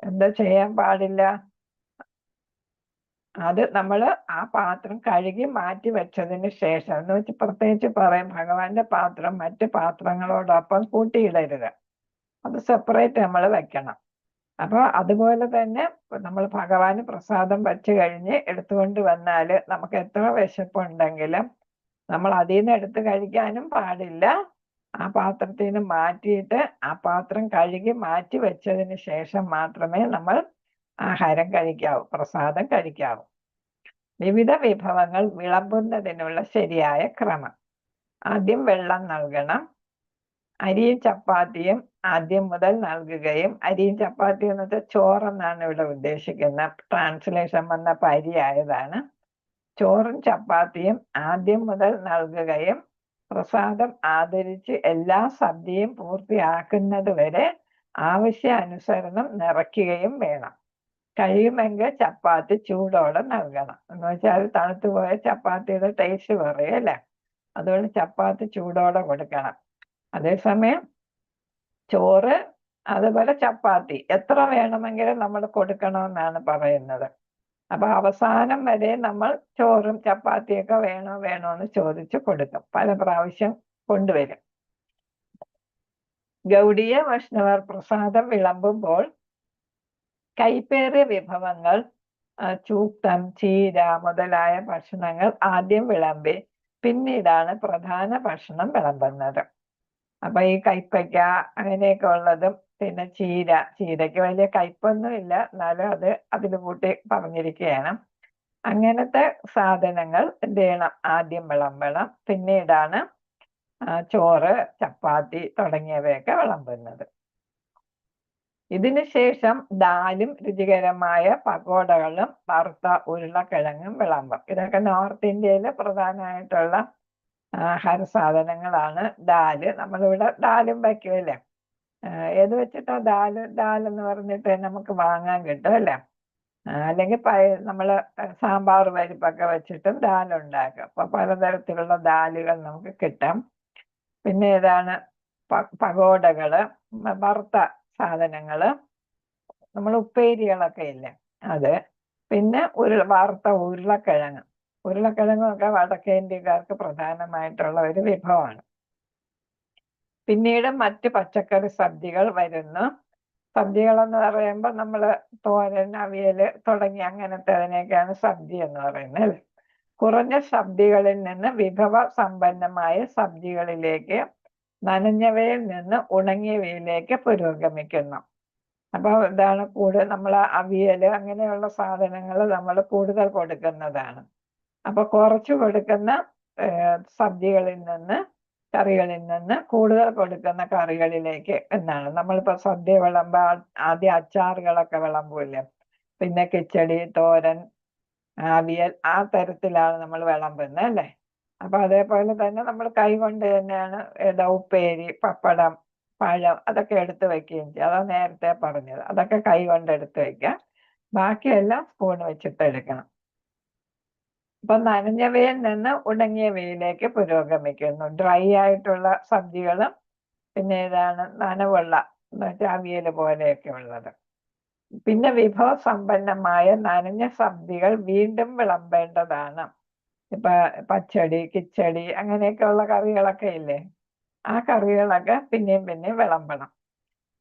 എന്താ ചെയ്യാൻ പാടില്ല? അത് നമ്മൾ ആ പാത്രം കഴുകി മാറ്റി വെച്ചതിന് ശേഷം എന്ന് വെച്ച് പ്രത്യേകിച്ച് പറയും ഭഗവാന്റെ പാത്രം മറ്റു പാത്രങ്ങളോടൊപ്പം കൂട്ടിയിടരുത്. അത് സെപ്പറേറ്റ് നമ്മൾ വെക്കണം. അപ്പൊ അതുപോലെ തന്നെ നമ്മൾ ഭഗവാന് പ്രസാദം വച്ച് കഴിഞ്ഞ് എടുത്തുകൊണ്ട് വന്നാല് നമുക്ക് എത്ര വിശപ്പുണ്ടെങ്കിലും നമ്മൾ അതിൽ നിന്ന് എടുത്ത് കഴിക്കാനും പാടില്ല. ആ പാത്രത്തിൽ നിന്ന് മാറ്റിയിട്ട് ആ പാത്രം കഴുകി മാറ്റി വെച്ചതിന് ശേഷം മാത്രമേ നമ്മൾ ആഹാരം കഴിക്കാവൂ, പ്രസാദം കഴിക്കാവൂ. വിവിധ വിഭവങ്ങൾ വിളമ്പുന്നതിനുള്ള ശരിയായ ക്രമം: ആദ്യം വെള്ളം നൽകണം, അരിയും ചപ്പാത്തിയും ആദ്യം മുതൽ നൽകുകയും, അരിയും ചപ്പാത്തി എന്ന് വെച്ചാൽ ചോറെന്നാണ് ഇവിടെ ഉദ്ദേശിക്കുന്നത്. ട്രാൻസ്ലേഷൻ വന്നപ്പോൾ അരി ആയതാണ്. ചോറും ചപ്പാത്തിയും ആദ്യം മുതൽ നൽകുകയും പ്രസാദം ആദരിച്ച് എല്ലാ സദ്യയും പൂർത്തിയാക്കുന്നത് വരെ ആവശ്യാനുസരണം നിറയ്ക്കുകയും വേണം. കഴിയുമെങ്കിൽ ചപ്പാത്തി ചൂടോടെ നൽകണം. എന്ന് വെച്ചാൽ തണുത്തു പോയ ചപ്പാത്തിയുടെ ടേസ്റ്റ് കുറയും അല്ലേ, അതുകൊണ്ട് ചപ്പാത്തി ചൂടോടെ കൊടുക്കണം. അതേസമയം ചോറ് അതുപോലെ ചപ്പാത്തി എത്ര വേണമെങ്കിലും നമ്മൾ കൊടുക്കണമെന്നാണ് പറയുന്നത്. അപ്പൊ അവസാനം വരെ നമ്മൾ ചോറും ചപ്പാത്തിയൊക്കെ വേണോ എന്ന് ചോദിച്ചു കൊടുക്കും. പല പ്രാവശ്യം കൊണ്ടുവരും. ഗൗഡീയ വൈഷ്ണവർ പ്രസാദം വിളമ്പുമ്പോൾ കൈപ്പേറിയ വിഭവങ്ങൾ, ചൂക്തം, ചീര മുതലായ ഭക്ഷണങ്ങൾ ആദ്യം വിളമ്പി പിന്നീടാണ് പ്രധാന ഭക്ഷണം വിളമ്പുന്നത്. അപ്പൊ ഈ കൈപ്പയ്ക്ക അങ്ങനെയൊക്കെ ഉള്ളതും, പിന്നെ ചീരയ്ക്ക് വലിയ കയ്പൊന്നും ഇല്ല, എന്നാലും അത് അതിൽ കൂട്ടി പറഞ്ഞിരിക്കുകയാണ്. അങ്ങനത്തെ സാധനങ്ങൾ എന്ത് ചെയ്യണം, ആദ്യം വിളമ്പണം. പിന്നീടാണ് ചോറ്, ചപ്പാത്തി തുടങ്ങിയവയൊക്കെ വിളമ്പുന്നത്. ഇതിനു ശേഷം ദാലും രുചികരമായ പകോടകളും വറുത്ത ഉരുളക്കിഴങ്ങും വിളമ്പും. ഇതൊക്കെ നോർത്ത് ഇന്ത്യയിലെ പ്രധാനമായിട്ടുള്ള ആഹാര സാധനങ്ങളാണ്. ദാല്, നമ്മളിവിടെ ദാലും വയ്ക്കുമല്ലേ. ഏത് വെച്ചിട്ടാ ദാലെന്ന് പറഞ്ഞിട്ട് നമുക്ക് വാങ്ങാൻ കിട്ടും അല്ലേ. അല്ലെങ്കിൽ നമ്മള് സാമ്പാർ പരിപ്പൊക്കെ വെച്ചിട്ടും ദാലുണ്ടാക്കും. അപ്പൊ പലതരത്തിലുള്ള ദാലുകൾ നമുക്ക് കിട്ടാം. പിന്നെ ഏതാണ് പകോടകള്, വറുത്ത സാധനങ്ങള്, നമ്മൾ ഉപ്പേരികളൊക്കെ ഇല്ലേ അത്. പിന്നെ വറുത്ത ഉരുളക്കിഴങ്ങൊക്കെ വടക്കേ ഇന്ത്യക്കാർക്ക് പ്രധാനമായിട്ടുള്ള ഒരു വിഭവമാണ്. പിന്നീട് മറ്റ് പച്ചക്കറി സദ്യകൾ വരുന്നു. സദ്യകളെന്ന് പറയുമ്പോൾ നമ്മൾ തോരൻ, അവിയല് തുടങ്ങി അങ്ങനത്തെ അതിനെയൊക്കെയാണ് സദ്യ എന്ന് പറയുന്നത്. കുറഞ്ഞ സദ്യകളിൽ നിന്ന് വിഭവ സമ്പന്നമായ സദ്യകളിലേക്ക്, നനഞ്ഞവയിൽ നിന്ന് ഉണങ്ങിയവയിലേക്ക് പുരോഗമിക്കുന്നു. അപ്പൊ ഇതാണ് കൂടുതൽ നമ്മൾ അവിയല് അങ്ങനെയുള്ള സാധനങ്ങൾ നമ്മൾ കൂടുതൽ കൊടുക്കുന്നതാണ്. അപ്പൊ കുറച്ച് കൊടുക്കുന്ന സദ്യകളിൽ നിന്ന്, കറികളിൽ നിന്ന് കൂടുതൽ കൊടുക്കുന്ന കറികളിലേക്ക് എന്നാണ്. നമ്മളിപ്പോ സദ്യ വിളമ്പാൽ ആദ്യം അച്ചാറുകളൊക്കെ വിളമ്പൂല്ലേ, പിന്നെ കിച്ചടി, തോരൻ, അവിയൽ, ആ തരത്തിലാണ് നമ്മൾ വിളമ്പുന്നത് അല്ലേ. അപ്പൊ അതേപോലെ തന്നെ നമ്മൾ കൈ കൊണ്ട് തന്നെയാണ് ഉപ്പേരി, പപ്പടം, പഴം അതൊക്കെ എടുത്ത് വെക്കുകയും ചെയ്യും. അതാ നേരത്തെ പറഞ്ഞത്, അതൊക്കെ കൈ കൊണ്ട് എടുത്ത് വെക്കാം. ബാക്കിയെല്ലാം സ്പൂൺ വെച്ചിട്ട് എടുക്കണം. അപ്പൊ നനഞ്ഞവയിൽ നിന്ന് ഉണങ്ങിയവയിലേക്ക് പുരോഗമിക്കുന്നു. ഡ്രൈ ആയിട്ടുള്ള സബ്ജികളും പിന്നെ ഏതാണ് നനവുള്ള അവിയൽ പോലെയൊക്കെ ഉള്ളത്. പിന്നെ വിഭവ സമ്പന്നമായ നനഞ്ഞ സബ്ജികൾ വീണ്ടും വിളമ്പേണ്ടതാണ്. ഇപ്പൊ പച്ചടി, കിച്ചടി അങ്ങനെയൊക്കെ ഉള്ള കറികളൊക്കെ ഇല്ലേ, ആ കറികളൊക്കെ പിന്നെയും വിളമ്പണം.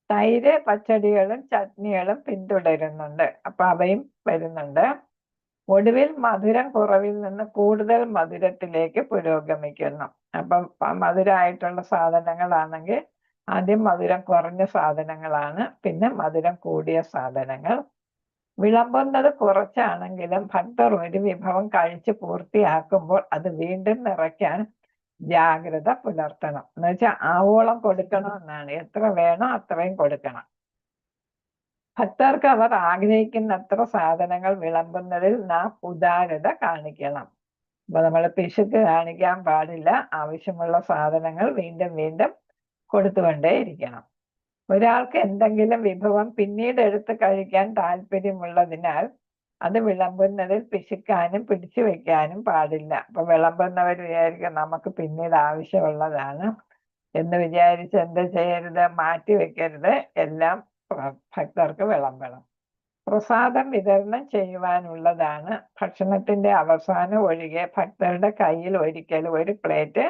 തൈര്, പച്ചടികളും ചട്നികളും പിന്തുടരുന്നുണ്ട്. അപ്പൊ അവയും വരുന്നുണ്ട്. ഒടുവിൽ മധുരം കുറവിൽ നിന്ന് കൂടുതൽ മധുരത്തിലേക്ക് പുരോഗമിക്കുന്നു. അപ്പം മധുരമായിട്ടുള്ള സാധനങ്ങളാണെങ്കിൽ ആദ്യം മധുരം കുറഞ്ഞ സാധനങ്ങളാണ്, പിന്നെ മധുരം കൂടിയ സാധനങ്ങൾ. വിളമ്പുന്നത് കുറച്ചാണെങ്കിലും ഭക്തർ ഒരു വിഭവം കഴിച്ച് പൂർത്തിയാക്കുമ്പോൾ അത് വീണ്ടും നിറയ്ക്കാൻ ജാഗ്രത പുലർത്തണം. എന്ന് വെച്ചാൽ ആവോളം കൊടുക്കണം എന്നാണ്. എത്ര വേണോ അത്രയും കൊടുക്കണം. ഭക്തർക്ക് അവർ ആഗ്രഹിക്കുന്നത്ര സാധനങ്ങൾ വിളമ്പുന്നതിൽ നാം ഉദാരത കാണിക്കണം. അപ്പൊ നമ്മൾ പിശുക്ക് കാണിക്കാൻ പാടില്ല. ആവശ്യമുള്ള സാധനങ്ങൾ വീണ്ടും കൊടുത്തുകൊണ്ടേയിരിക്കണം. ഒരാൾക്ക് എന്തെങ്കിലും വിഭവം പിന്നീട് എടുത്ത് കഴിക്കാൻ താല്പര്യമുള്ളതിനാൽ അത് വിളമ്പുന്നതിൽ പിശുക്കാനും പിടിച്ചു വെക്കാനും പാടില്ല. അപ്പൊ വിളമ്പുന്നവർ വിചാരിക്കും നമുക്ക് പിന്നീട് ആവശ്യമുള്ളതാണ് എന്ന് വിചാരിച്ച് എന്ത് ചെയ്യരുത്, മാറ്റി വെക്കരുത്. എല്ലാം ഭക്തർക്ക് വിളമ്പണം. പ്രസാദം വിതരണം ചെയ്യുവാനുള്ളതാണ്. ഭക്ഷണത്തിന്റെ അവസാനം ഒഴികെ ഭക്തരുടെ കയ്യിൽ ഒരിക്കലും ഒരു പ്ലേറ്റ്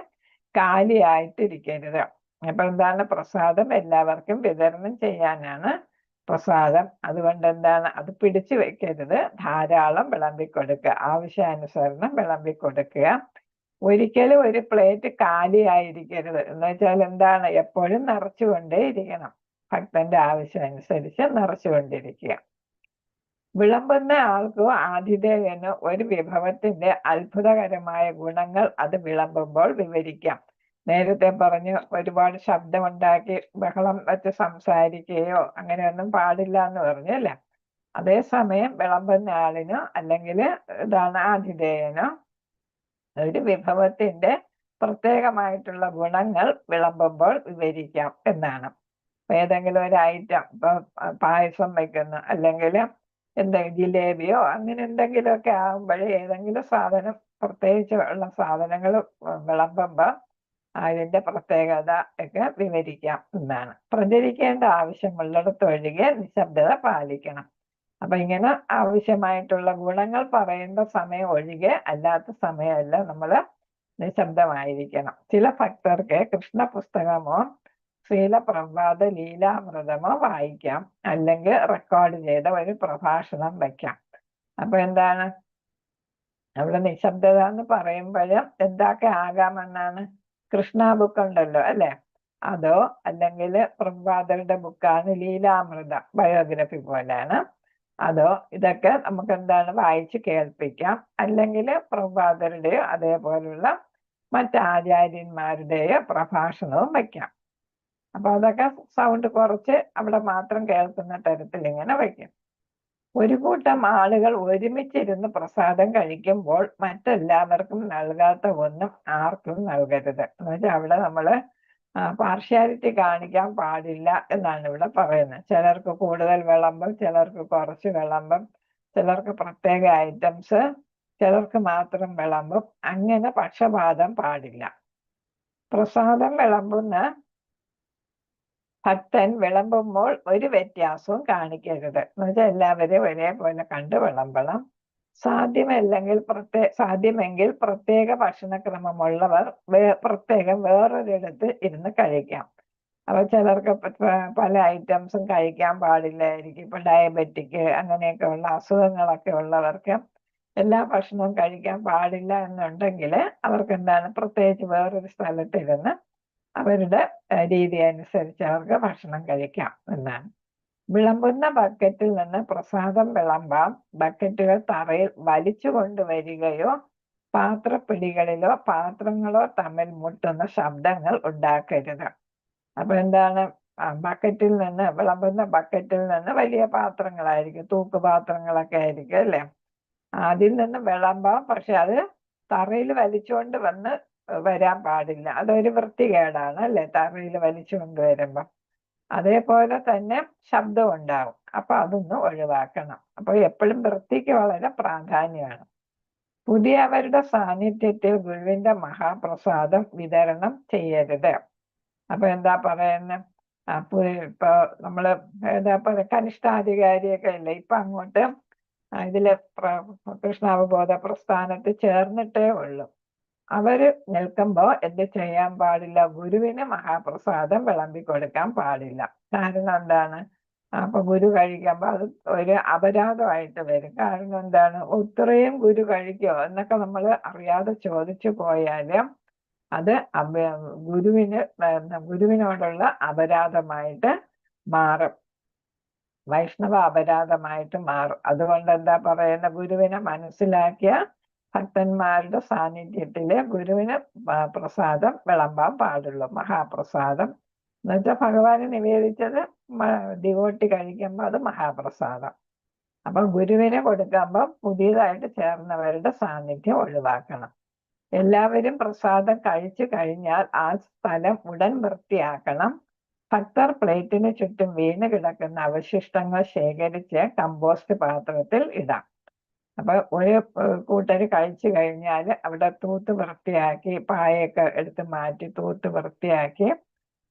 കാലിയായിട്ടിരിക്കരുത്. അപ്പൊ എന്താണ്, പ്രസാദം എല്ലാവർക്കും വിതരണം ചെയ്യാനാണ് പ്രസാദം. അതുകൊണ്ട് എന്താണ്, അത് പിടിച്ചു വെക്കരുത്. ധാരാളം വിളമ്പിക്കൊടുക്കുക, ആവശ്യാനുസരണം വിളമ്പിക്കൊടുക്കുക. ഒരിക്കലും ഒരു പ്ലേറ്റ് കാലിയായിരിക്കരുത്. എന്ന് വെച്ചാൽ എന്താണ്, എപ്പോഴും നിറച്ചുകൊണ്ടേ ഇരിക്കണം. ഭക്തന്റെ ആവശ്യം അനുസരിച്ച് നിറച്ചുകൊണ്ടിരിക്കുക. വിളമ്പുന്ന ആൾക്കോ ആതിഥേയനോ ഒരു വിഭവത്തിന്റെ അത്ഭുതകരമായ ഗുണങ്ങൾ അത് വിളമ്പുമ്പോൾ വിവരിക്കാം. നേരത്തെ പറഞ്ഞു ഒരുപാട് ശബ്ദമുണ്ടാക്കി ബഹളം വെച്ച് സംസാരിക്കുകയോ അങ്ങനെയൊന്നും പാടില്ല എന്ന് പറഞ്ഞു അല്ലേ? അതേസമയം വിളമ്പുന്ന ആളിനോ അല്ലെങ്കിൽ ഇതാണ് ആതിഥേയനോ ഒരു വിഭവത്തിന്റെ പ്രത്യേകമായിട്ടുള്ള ഗുണങ്ങൾ വിളമ്പുമ്പോൾ വിവരിക്കാം എന്നാണ്. ഏതെങ്കിലും ഒരു ഐറ്റം ഇപ്പൊ പായസം വെക്കുന്നു അല്ലെങ്കിൽ എന്തെങ്കിലും ജിലേബിയോ അങ്ങനെ എന്തെങ്കിലുമൊക്കെ ആകുമ്പോഴേ ഏതെങ്കിലും സാധനം പ്രത്യേകിച്ച് ഉള്ള സാധനങ്ങൾ വിളമ്പുമ്പോൾ അതിന്റെ പ്രത്യേകത ഒക്കെ വിവരിക്കാം എന്നാണ്. പ്രചരിക്കേണ്ട ആവശ്യമുള്ളിടത്തൊഴികെ നിശബ്ദത പാലിക്കണം. അപ്പൊ ഇങ്ങനെ ആവശ്യമായിട്ടുള്ള ഗുണങ്ങൾ പറയേണ്ട സമയം ഒഴികെ അല്ലാത്ത സമയമെല്ലാം നമ്മൾ നിശബ്ദമായിരിക്കണം. ചില ഭക്തർക്ക് കൃഷ്ണ പുസ്തകമോ ശീലപ്രഭാത ലീലാമൃതമോ വായിക്കാം, അല്ലെങ്കിൽ റെക്കോർഡ് ചെയ്ത ഒരു പ്രഭാഷണം വയ്ക്കാം. അപ്പൊ എന്താണ് അവിടെ നിശബ്ദത എന്ന് പറയുമ്പോൾ എന്തൊക്കെ ആകാമെന്നാണ്? കൃഷ്ണ ബുക്ക് ഉണ്ടല്ലോ അല്ലെ, അതോ അല്ലെങ്കിൽ പ്രഭാതരുടെ ബുക്കാണ് ലീലാമൃത ബയോഗ്രഫി പോലെയാണ്, അതോ ഇതൊക്കെ നമുക്ക് എന്താണ് വായിച്ച് കേൾപ്പിക്കാം, അല്ലെങ്കിൽ പ്രഭാതരുടെയോ അതേപോലുള്ള മറ്റാചാര്യന്മാരുടെയോ പ്രഭാഷണവും വയ്ക്കാം. അപ്പൊ അതൊക്കെ സൗണ്ട് കുറച്ച് അവിടെ മാത്രം കേൾക്കുന്ന തരത്തിൽ ഇങ്ങനെ വയ്ക്കും. ഒരു കൂട്ടം ആളുകൾ ഒരുമിച്ചിരുന്ന് പ്രസാദം കഴിക്കുമ്പോൾ മറ്റെല്ലാവർക്കും നൽകാത്ത ഒന്നും ആർക്കും നൽകരുത്. എന്ന് വെച്ചാൽ അവിടെ നമ്മള് പാർഷ്യാലിറ്റി കാണിക്കാൻ പാടില്ല എന്നാണ് ഇവിടെ പറയുന്നത്. ചിലർക്ക് കൂടുതൽ വിളമ്പും, ചിലർക്ക് കുറച്ച് വിളമ്പും, ചിലർക്ക് പ്രത്യേക ഐറ്റംസ്, ചിലർക്ക് മാത്രം വിളമ്പും. അങ്ങനെ പക്ഷപാതം പാടില്ല. പ്രസാദം വിളമ്പുന്ന ഭക്തൻ വിളമ്പുമ്പോൾ ഒരു വ്യത്യാസവും കാണിക്കരുത്. എന്ന് വെച്ചാൽ എല്ലാവരെയും ഒരേപോലെ കണ്ട് വിളമ്പണം. സാധ്യമെങ്കിൽ പ്രത്യേക ഭക്ഷണക്രമമുള്ളവർ പ്രത്യേകം വേറൊരിടത്ത് ഇരുന്ന് കഴിക്കാം. അപ്പൊ ചിലർക്ക് പല ഐറ്റംസും കഴിക്കാൻ പാടില്ലായിരിക്കും. ഇപ്പൊ ഡയബറ്റിക് അങ്ങനെയൊക്കെ ഉള്ള അസുഖങ്ങളൊക്കെ ഉള്ളവർക്ക് എല്ലാ ഭക്ഷണവും കഴിക്കാൻ പാടില്ല എന്നുണ്ടെങ്കിൽ അവർക്ക് എന്താണ് പ്രത്യേകിച്ച് വേറൊരു സ്ഥലത്തിരുന്ന് അവരുടെ രീതി അനുസരിച്ച് അവർക്ക് ഭക്ഷണം കഴിക്കാം എന്നാണ്. വിളമ്പുന്ന ബക്കറ്റിൽ നിന്ന് പ്രസാദം വിളമ്പാം. ബക്കറ്റുകൾ തറയിൽ വലിച്ചു കൊണ്ടുവരികയോ പാത്രപ്പിടികളിലോ പാത്രങ്ങളോ തമ്മിൽ മുട്ടുന്ന ശബ്ദങ്ങൾ ഉണ്ടാക്കരുത്. അപ്പൊ എന്താണ് ബക്കറ്റിൽ നിന്ന് വിളമ്പുന്ന ബക്കറ്റിൽ നിന്ന് വലിയ പാത്രങ്ങളായിരിക്കും, തൂക്കുപാത്രങ്ങളൊക്കെ ആയിരിക്കും അല്ലെ, അതിൽ നിന്ന് വിളമ്പാം. പക്ഷെ അത് തറയിൽ വലിച്ചുകൊണ്ട് വരാൻ പാടില്ല. അതൊരു വൃത്തികേടാണ് അല്ലെ, തറയിൽ വലിച്ചു കൊണ്ടുവരുമ്പോ. അതേപോലെ തന്നെ ശബ്ദം ഉണ്ടാവും. അപ്പൊ അതൊന്ന് ഒഴിവാക്കണം. അപ്പൊ എപ്പോഴും വൃത്തിക്ക് വളരെ പ്രാധാന്യമാണ്. പുതിയവരുടെ സാന്നിധ്യത്തിൽ ഗുരുവിന്റെ മഹാപ്രസാദം വിതരണം ചെയ്യരുത്. അപ്പൊ എന്താ പറയുന്നത്, ഇപ്പൊ നമ്മള് എന്താ പറയുക, കനിഷ്ഠാധികാരിയൊക്കെ ഇല്ലേ, ഇപ്പൊ അങ്ങോട്ട് ഇതില് കൃഷ്ണാവബോധ പ്രസ്ഥാനത്ത് ചേർന്നിട്ടേ ഉള്ളൂ. അവര് നിൽക്കുമ്പോ എന്ത് ചെയ്യാൻ പാടില്ല? ഗുരുവിന് മഹാപ്രസാദം വിളമ്പി കൊടുക്കാൻ പാടില്ല. കാരണം എന്താണ്? അപ്പൊ ഗുരു കഴിക്കുമ്പോ അത് ഒരു അപരാധമായിട്ട് വരും. കാരണം എന്താണ്? ഇത്രയും ഗുരു കഴിക്കോ എന്നൊക്കെ നമ്മൾ അറിയാതെ ചോദിച്ചു പോയാല് അത് ഗുരുവിനോടുള്ള അപരാധമായിട്ട് മാറും, വൈഷ്ണവ അപരാധമായിട്ട് മാറും. അതുകൊണ്ട് എന്താ പറയുന്ന, ഗുരുവിനെ മനസ്സിലാക്കിയ ഭക്തന്മാരുടെ സാന്നിധ്യത്തില് ഗുരുവിന് പ്രസാദം വിളമ്പാൻ പാടുള്ളൂ. മഹാപ്രസാദം എന്ന് വെച്ചാൽ ഭഗവാന് നിവേദിച്ചത് ഡിവോട്ടി കഴിക്കുമ്പോൾ അത് മഹാപ്രസാദം. അപ്പൊ ഗുരുവിനെ കൊടുക്കുമ്പോൾ പുതിയതായിട്ട് ചേർന്നവരുടെ സാന്നിധ്യം ഒഴിവാക്കണം. എല്ലാവരും പ്രസാദം കഴിച്ചു കഴിഞ്ഞാൽ ആ സ്ഥലം ഉടൻ വൃത്തിയാക്കണം. ഭക്തർ പ്ലേറ്റിന് ചുറ്റും വീണ് കിടക്കുന്ന അവശിഷ്ടങ്ങൾ ശേഖരിച്ച് കമ്പോസ്റ്റ് പാത്രത്തിൽ ഇടാം. അപ്പൊ ഒരു കൂട്ടര് കഴിച്ചു കഴിഞ്ഞാൽ അവിടെ തൂത്ത് വൃത്തിയാക്കി പായൊക്കെ എടുത്ത് മാറ്റി തൂത്ത് വൃത്തിയാക്കി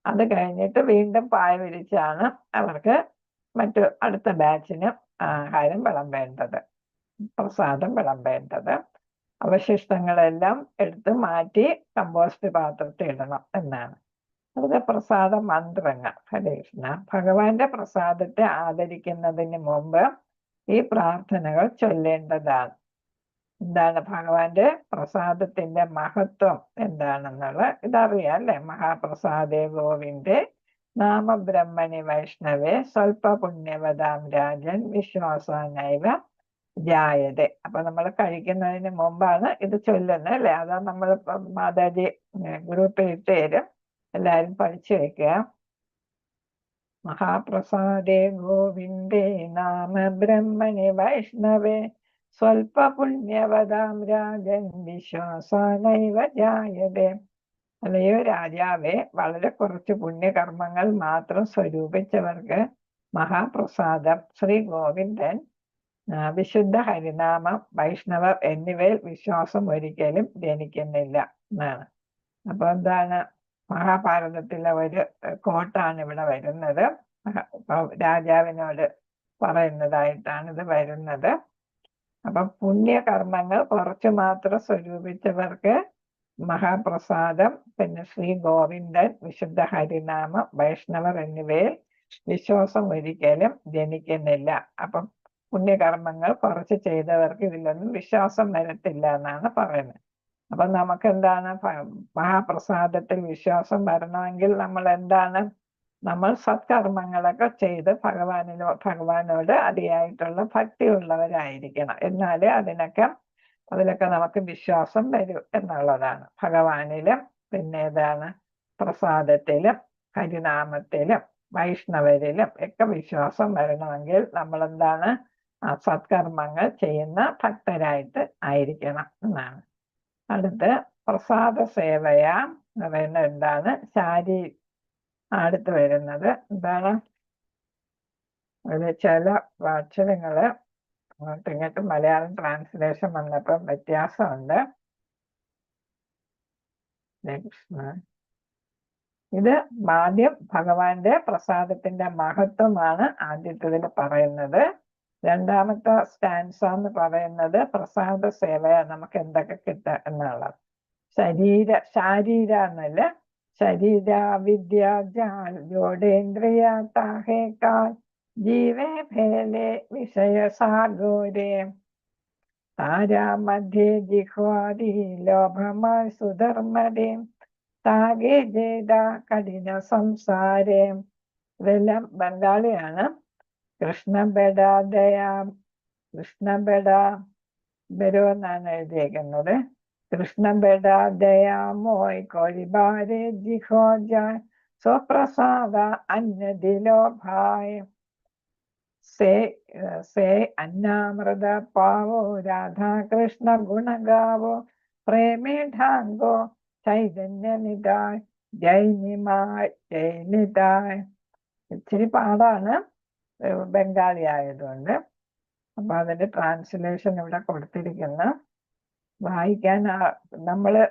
അത് കഴിഞ്ഞിട്ട് വീണ്ടും പായ വിരിച്ചാണ് അവർക്ക് അടുത്ത ബാച്ചിന് ആഹാരം വിളമ്പേണ്ടത്, പ്രസാദം വിളമ്പേണ്ടത്. അവശിഷ്ടങ്ങളെല്ലാം എടുത്ത് മാറ്റി കമ്പോസ്റ്റ് പാത്രത്തിൽ ഇടണം എന്നാണ്. അതൊക്കെ പ്രസാദ മന്ത്രങ്ങൾ. ഹരേ കൃഷ്ണ. ഭഗവാന്റെ പ്രസാദത്തെ ആദരിക്കുന്നതിന് മുമ്പ് ഈ പ്രാർത്ഥനകൾ ചൊല്ലേണ്ടതാണ്. എന്താണ് ഭഗവാന്റെ പ്രസാദത്തിന്റെ മഹത്വം എന്താണെന്നുള്ള ഇതറിയാം അല്ലെ. മഹാപ്രസാദേ ഗോവിന്ദേ നാമബ്രഹ്മണി വൈഷ്ണവേ സ്വൽപ പുണ്യവതാം രാജൻ വിശ്വാസാനൈവ ജായതേ. അപ്പൊ നമ്മൾ കഴിക്കുന്നതിന് മുമ്പാണ് ഇത് ചൊല്ലുന്നത് അല്ലെ? അതാ നമ്മൾ മാതാജി ഗ്രൂപ്പിൽ ഇട്ട് തരും, എല്ലാരും പഠിച്ചു വെക്കുക. മഹാപ്രസാദേ ഗോവിന്ദേ നാമ ബ്രഹ്മണി വൈഷ്ണവേ സ്വൽപ പുണ്യവതാം രാജൻ വിശ്വാസാനൈവ ജായതേ. അല്ലയോ രാജാവേ, വളരെ കുറച്ച് പുണ്യകർമ്മങ്ങൾ മാത്രം സ്വരൂപിച്ചവർക്ക് മഹാപ്രസാദം ശ്രീ ഗോവിന്ദൻ വിശുദ്ധ ഹരിനാമം വൈഷ്ണവർ എന്നിവയിൽ വിശ്വാസം ഒരിക്കലും ജനിക്കുന്നില്ല എന്നാണ്. അപ്പൊ എന്താണ്, മഹാഭാരതത്തിലെ ഒരു കോട്ടാണ് ഇവിടെ വരുന്നത്. രാജാവിനോട് പറയുന്നതായിട്ടാണ് ഇത് വരുന്നത്. അപ്പൊ പുണ്യകർമ്മങ്ങൾ കുറച്ചു മാത്രം സ്വരൂപിച്ചവർക്ക് മഹാപ്രസാദം, പിന്നെ ശ്രീ ഗോവിന്ദൻ, വിശുദ്ധ ഹരിനാമം, വൈഷ്ണവർ എന്നിവയിൽ വിശ്വാസം ഒരിക്കലും ജനിക്കുന്നില്ല. അപ്പം പുണ്യകർമ്മങ്ങൾ കുറച്ച് ചെയ്തവർക്ക് ഇതിലൊന്നും വിശ്വാസം വരത്തില്ല എന്നാണ് പറയുന്നത്. അപ്പൊ നമുക്ക് എന്താണ്, മഹാപ്രസാദത്തിൽ വിശ്വാസം വരണമെങ്കിൽ നമ്മൾ എന്താണ്, നമ്മൾ സത്കർമ്മങ്ങളൊക്കെ ചെയ്ത് ഭഗവാനോട് അതിയായിട്ടുള്ള ഭക്തി ഉള്ളവരായിരിക്കണം. എന്നാലേ അതിലൊക്കെ നമുക്ക് വിശ്വാസം വരൂ എന്നുള്ളതാണ്. ഭഗവാനിലും പിന്നെ ഏതാണ്, പ്രസാദത്തിലും ഹരിനാമത്തിലും വൈഷ്ണവരിലും ഒക്കെ വിശ്വാസം വരണമെങ്കിൽ നമ്മൾ എന്താണ്, സത്കർമ്മങ്ങൾ ചെയ്യുന്ന ഭക്തരായിട്ട് ആയിരിക്കണം എന്നാണ്. അടുത്ത് പ്രസാദ സേവയാ എന്ന് പറയുന്നത് എന്താണ്, അടുത്ത് വരുന്നത് എന്താണ്, അതിൽ ചില അക്ഷരങ്ങള് അങ്ങോട്ടും ഇങ്ങോട്ടും മലയാളം ട്രാൻസ്ലേഷൻ വന്നപ്പം വ്യത്യാസമുണ്ട്. ഇത് ആദ്യം ഭഗവാന്റെ പ്രസാദത്തിന്റെ മഹത്വമാണ് ആദ്യത്തേതിൽ പറയുന്നത്. രണ്ടാമത്തെ സ്റ്റാൻസ എന്ന് പറയുന്നത് പ്രസാദ സേവ നമുക്ക് എന്തൊക്കെ കിട്ടുക എന്നുള്ളത്. ശാരീര എന്നല്ല, ശരീര വിദ്യ ജോടേന്ദ്രിയ താഹേക്കാൽ ജീവേ ഭേലെ വിഷയ സാഗോരേ താരാ മധ്യേ ജിഹ്വാദി ലോഭമായി സുധർമ്മരേ താകെ ജേത കഠിന സംസാരേ. ഇതെല്ലാം ബംഗാളിയാണ്. കൃഷ്ണബെഡ ബെരോ എന്നാണ് എഴുതിയേക്കുന്നത്. കൃഷ്ണബെഡ ദയാമോയ് കോരിബാരെ ജിഹോജായ് സ്വപ്രസാദ അന്യദിലോഭായ് സേ അന്നാമൃത പാവോ രാധാകൃഷ്ണ ഗുണഗാവോ പ്രേമേ ഢാംഗോ ചൈതന്യനിതായ് ജൈനിതായ്. ഇച്ചിരി പാടാണ് ബംഗാളി ആയതുകൊണ്ട്. അപ്പൊ അതിന്റെ ട്രാൻസ്ലേഷൻ ഇവിടെ കൊടുത്തിരിക്കുന്നു. വായിക്കാൻ നമ്മള്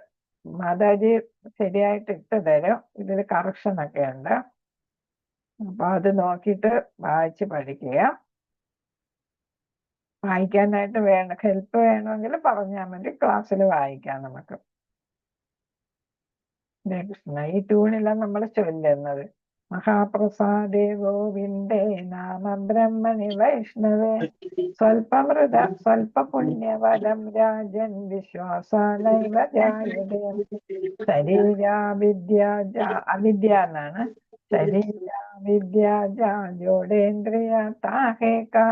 മാതാജി ശരിയായിട്ട് ഇട്ട് തരും. ഇതിൽ കറക്ഷൻ ഒക്കെ ഉണ്ട്. അപ്പൊ അത് നോക്കിയിട്ട് വായിച്ച് പഠിക്കുക. വായിക്കാനായിട്ട് ഹെൽപ്പ് വേണമെങ്കിൽ പറഞ്ഞാൽ മതി, ക്ലാസ്സിൽ വായിക്കാം നമുക്ക്. കൃഷ്ണ. ഈ ട്യൂണിലാണ് നമ്മൾ ചൊല്ലുന്നത്. മഹാപ്രസാദേ ഗോവിന്ദേ നാമ ബ്രഹ്മണി വൈഷ്ണവേ സ്വൽപമൃത സ്വൽപ പുണ്യവദം രാജൻ വിശ്വാസാനൈവ ജായതേ. അവിദ്യ എന്നാണ്. ശരീരാവിദ്യ ജോടേന്ദ്രിയ താഹേകാ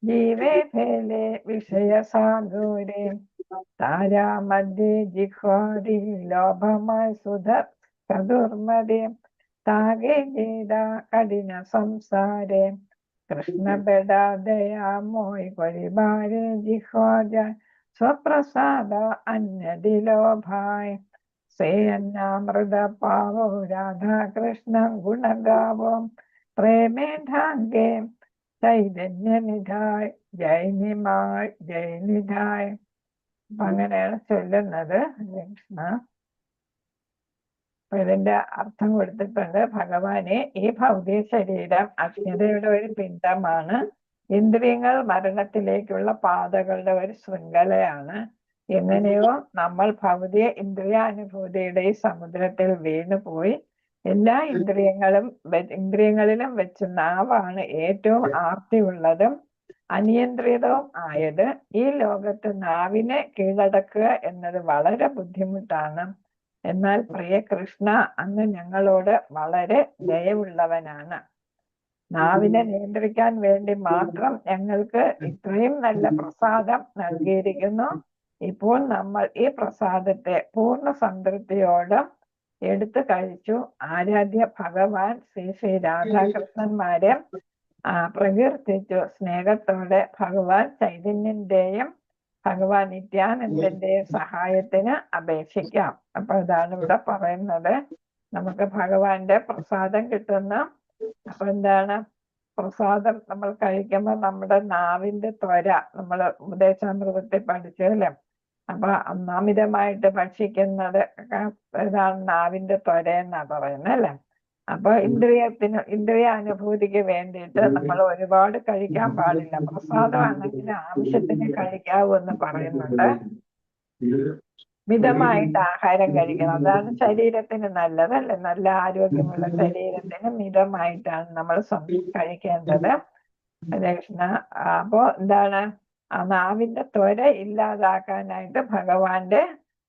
ജീവേ ഭേലെ വിഷയ സാഗോരേ താരാ മധ്യേ ജിഹ്വാദി ലോഭമായി ചതുർമതേ താകെ ജേത കഠിന സംസാരേ കൃഷ്ണബെഡ ദയാമോയ് പരിവാരേ ജിഹ്വാജ സ്വപ്രസാദ അന്യദിലോഭായ് സേ അന്നാമൃത പാവോ രാധാകൃഷ്ണ ഗുണഗാവോ പ്രേമേ ഢാംഗേ ചൈതന്യനിധായ് ജൈനിധായ്. അപ്പൊ അങ്ങനെയാണ് ചൊല്ലുന്നത്. കൃഷ്ണ. അപ്പൊ ഇതിന്റെ അർത്ഥം കൊടുത്തിട്ടുണ്ട്. ഭഗവാനെ, ഈ ഭൗതിക ശരീരം അജ്ഞതയുടെ ഒരു പിണ്ഡമാണ്. ഇന്ദ്രിയങ്ങൾ മരണത്തിലേക്കുള്ള പാതകളുടെ ഒരു ശൃംഖലയാണ്. എങ്ങനെയോ നമ്മൾ ഭൗതിക ഇന്ദ്രിയാനുഭൂതിയുടെ ഈ സമുദ്രത്തിൽ വീണുപോയി. എല്ലാ ഇന്ദ്രിയങ്ങളിലും വെച്ച് നാവാണ് ഏറ്റവും ആർത്തിയുള്ളതും അനിയന്ത്രിതവും ആയത്. ഈ ലോകത്ത് നാവിനെ കീഴടക്കുക എന്നത് വളരെ ബുദ്ധിമുട്ടാണ്. എന്നാൽ പ്രിയ കൃഷ്ണ, അങ്ങ് ഞങ്ങളോട് വളരെ ദയവുള്ളവനാണ്. നാവിനെ നിയന്ത്രിക്കാൻ വേണ്ടി മാത്രം ഞങ്ങൾക്ക് ഇത്രയും നല്ല പ്രസാദം നൽകിയിരിക്കുന്നു. ഇപ്പോൾ നമ്മൾ ഈ പ്രസാദത്തെ പൂർണ്ണ സംതൃപ്തിയോടെ എടുത്തു കഴിച്ചു. ആരാധ്യ ഭഗവാൻ ശ്രീ രാധാകൃഷ്ണന്മാരെ പ്രകീർത്തിച്ചു. സ്നേഹത്തോടെ ഭഗവാൻ ചൈതന്യന്റെയും ഭഗവാൻ നിത്യാനന്ദന്റെയും സഹായത്തിന് അപേക്ഷിക്കാം. അപ്പൊ ഇതാണ് ഇവിടെ പറയുന്നത്. നമുക്ക് ഭഗവാന്റെ പ്രസാദം കിട്ടുന്ന, അപ്പൊ എന്താണ് പ്രസാദം നമ്മൾ കഴിക്കുമ്പോൾ നമ്മുടെ നാവിന്റെ ത്വര, നമ്മൾ ഉപദേശാമൃതത്തിൽ പഠിച്ചു അല്ലേ? അപ്പൊ അമിതമായിട്ട് ഭക്ഷിക്കുന്നത് ഇതാണ് നാവിന്റെ ത്വര എന്നാ പറയുന്നത് അല്ലെ? അപ്പൊ ഇന്ദ്രിയാനുഭൂതിക്ക് വേണ്ടിയിട്ട് നമ്മൾ ഒരുപാട് കഴിക്കാൻ പാടില്ല. പ്രസാദമാണെങ്കിൽ ആവശ്യത്തിന് കഴിക്കാവൂ എന്ന് പറയുന്നുണ്ട്. മിതമായിട്ട് ആഹാരം കഴിക്കണം, അതാണ് ശരീരത്തിന് നല്ലതല്ലേ? നല്ല ആരോഗ്യമുള്ള ശരീരത്തിന് മിതമായിട്ടാണ് നമ്മൾ കഴിക്കേണ്ടത്. കൃഷ്ണ, അപ്പോ എന്താണ് നാവിന്റെ ത്വര ഇല്ലാതാക്കാനായിട്ട് ഭഗവാന്റെ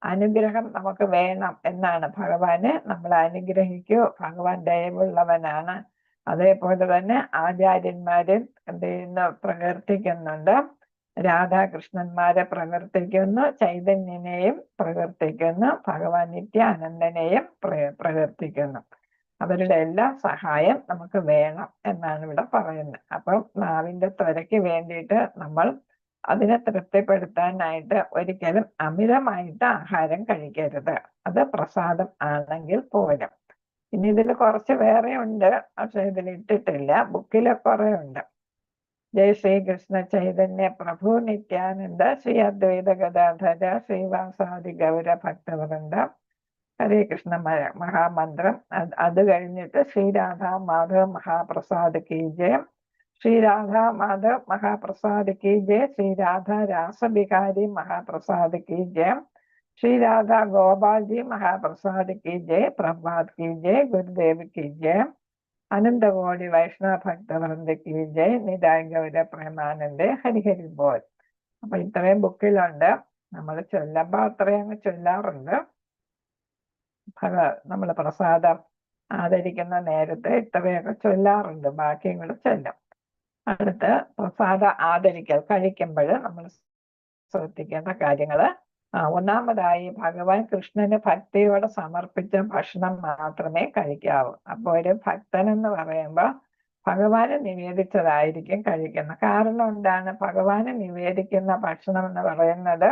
അനുഗ്രഹം നമുക്ക് വേണം എന്നാണ്. ഭഗവാനെ നമ്മൾ അനുഗ്രഹിക്കൂ, ഭഗവാൻ ദയവുള്ളവനാണ്. അതേപോലെ തന്നെ ആചാര്യന്മാരെ എന്ത് ചെയ്യുന്നു? പ്രകീർത്തിക്കുന്നുണ്ട്. രാധാകൃഷ്ണന്മാരെ പ്രകീർത്തിക്കുന്നു, ചൈതന്യനെയും പ്രകീർത്തിക്കുന്നു, ഭഗവാൻ നിത്യാനന്ദനെയും പ്രകീർത്തിക്കുന്നു. അവരുടെ എല്ലാ സഹായം നമുക്ക് വേണം എന്നാണ് ഇവിടെ പറയുന്നത്. അപ്പം നാവിന്റെ ത്വരയ്ക്ക് വേണ്ടിയിട്ട് നമ്മൾ അതിനെ തൃപ്തിപ്പെടുത്താനായിട്ട് ഒരിക്കലും അമിതമായിട്ട് ആഹാരം കഴിക്കരുത്. അത് പ്രസാദം ആണെങ്കിൽ പോലും. ഇനി ഇതിൽ കുറച്ച് വേറെ ഉണ്ട്, പക്ഷെ ഇതിൽ ഇട്ടിട്ടില്ല. ബുക്കിലെ കുറെ ഉണ്ട്. ജയ ശ്രീകൃഷ്ണ ചൈതന്യ പ്രഭു നിത്യാനന്ദ ശ്രീ അദ്വൈത ഗദാധര ശ്രീവാസാദി ഗൗര ഭക്തവൃന്ദ ഹരേ കൃഷ്ണ മഹാമന്ത്രം. അത് കഴിഞ്ഞിട്ട് ശ്രീരാധാ മാധവ് മഹാപ്രസാദ് കി ജയം, ശ്രീരാധാ മാധവ് മഹാപ്രസാദ് കി ജയ, ശ്രീരാധാ രാസബിഹാരി മഹാപ്രസാദ് കി ജയം, ശ്രീരാധാ ഗോപാൽജി മഹാപ്രസാദ് കി ജയ, പ്രഭാത് കി ജയ, ഗുരുദേവ് കി ജയം, അനന്തകോടി വൈഷ്ണവ ഭക്തവൃന്ദ കി ജയ്, നിതായ് ഗൗര പ്രേമാനന്ദ ഹരിഹരി ബോൽ. അപ്പൊ ഇത്രയും ബുക്കിലുണ്ട്. നമ്മൾ ചൊല്ലുമ്പോ അത്രയും അങ്ങ് ചൊല്ലാറുണ്ട്. നമ്മൾ പ്രസാദം ആദരിക്കുന്ന നേരത്തെ ഇത്രയൊക്കെ ചൊല്ലാറുണ്ട്, ബാക്കിയും കൂടെ ചൊല്ലും. അടുത്ത് പ്രസാദം ആദരിക്കൽ, കഴിക്കുമ്പോൾ നമ്മൾ ശ്രദ്ധിക്കേണ്ട കാര്യങ്ങള്. ഒന്നാമതായി ഭഗവാൻ കൃഷ്ണന് ഭക്തിയോടെ സമർപ്പിച്ച ഭക്ഷണം മാത്രമേ കഴിക്കാവൂ. അപ്പൊ ഒരു ഭക്തൻ എന്ന് പറയുമ്പോൾ ഭഗവാന് നിവേദിച്ചതായിരിക്കും കഴിക്കുന്നത്. കാരണം എന്താണ്? ഭഗവാന് നിവേദിക്കുന്ന ഭക്ഷണം എന്ന് പറയുന്നത്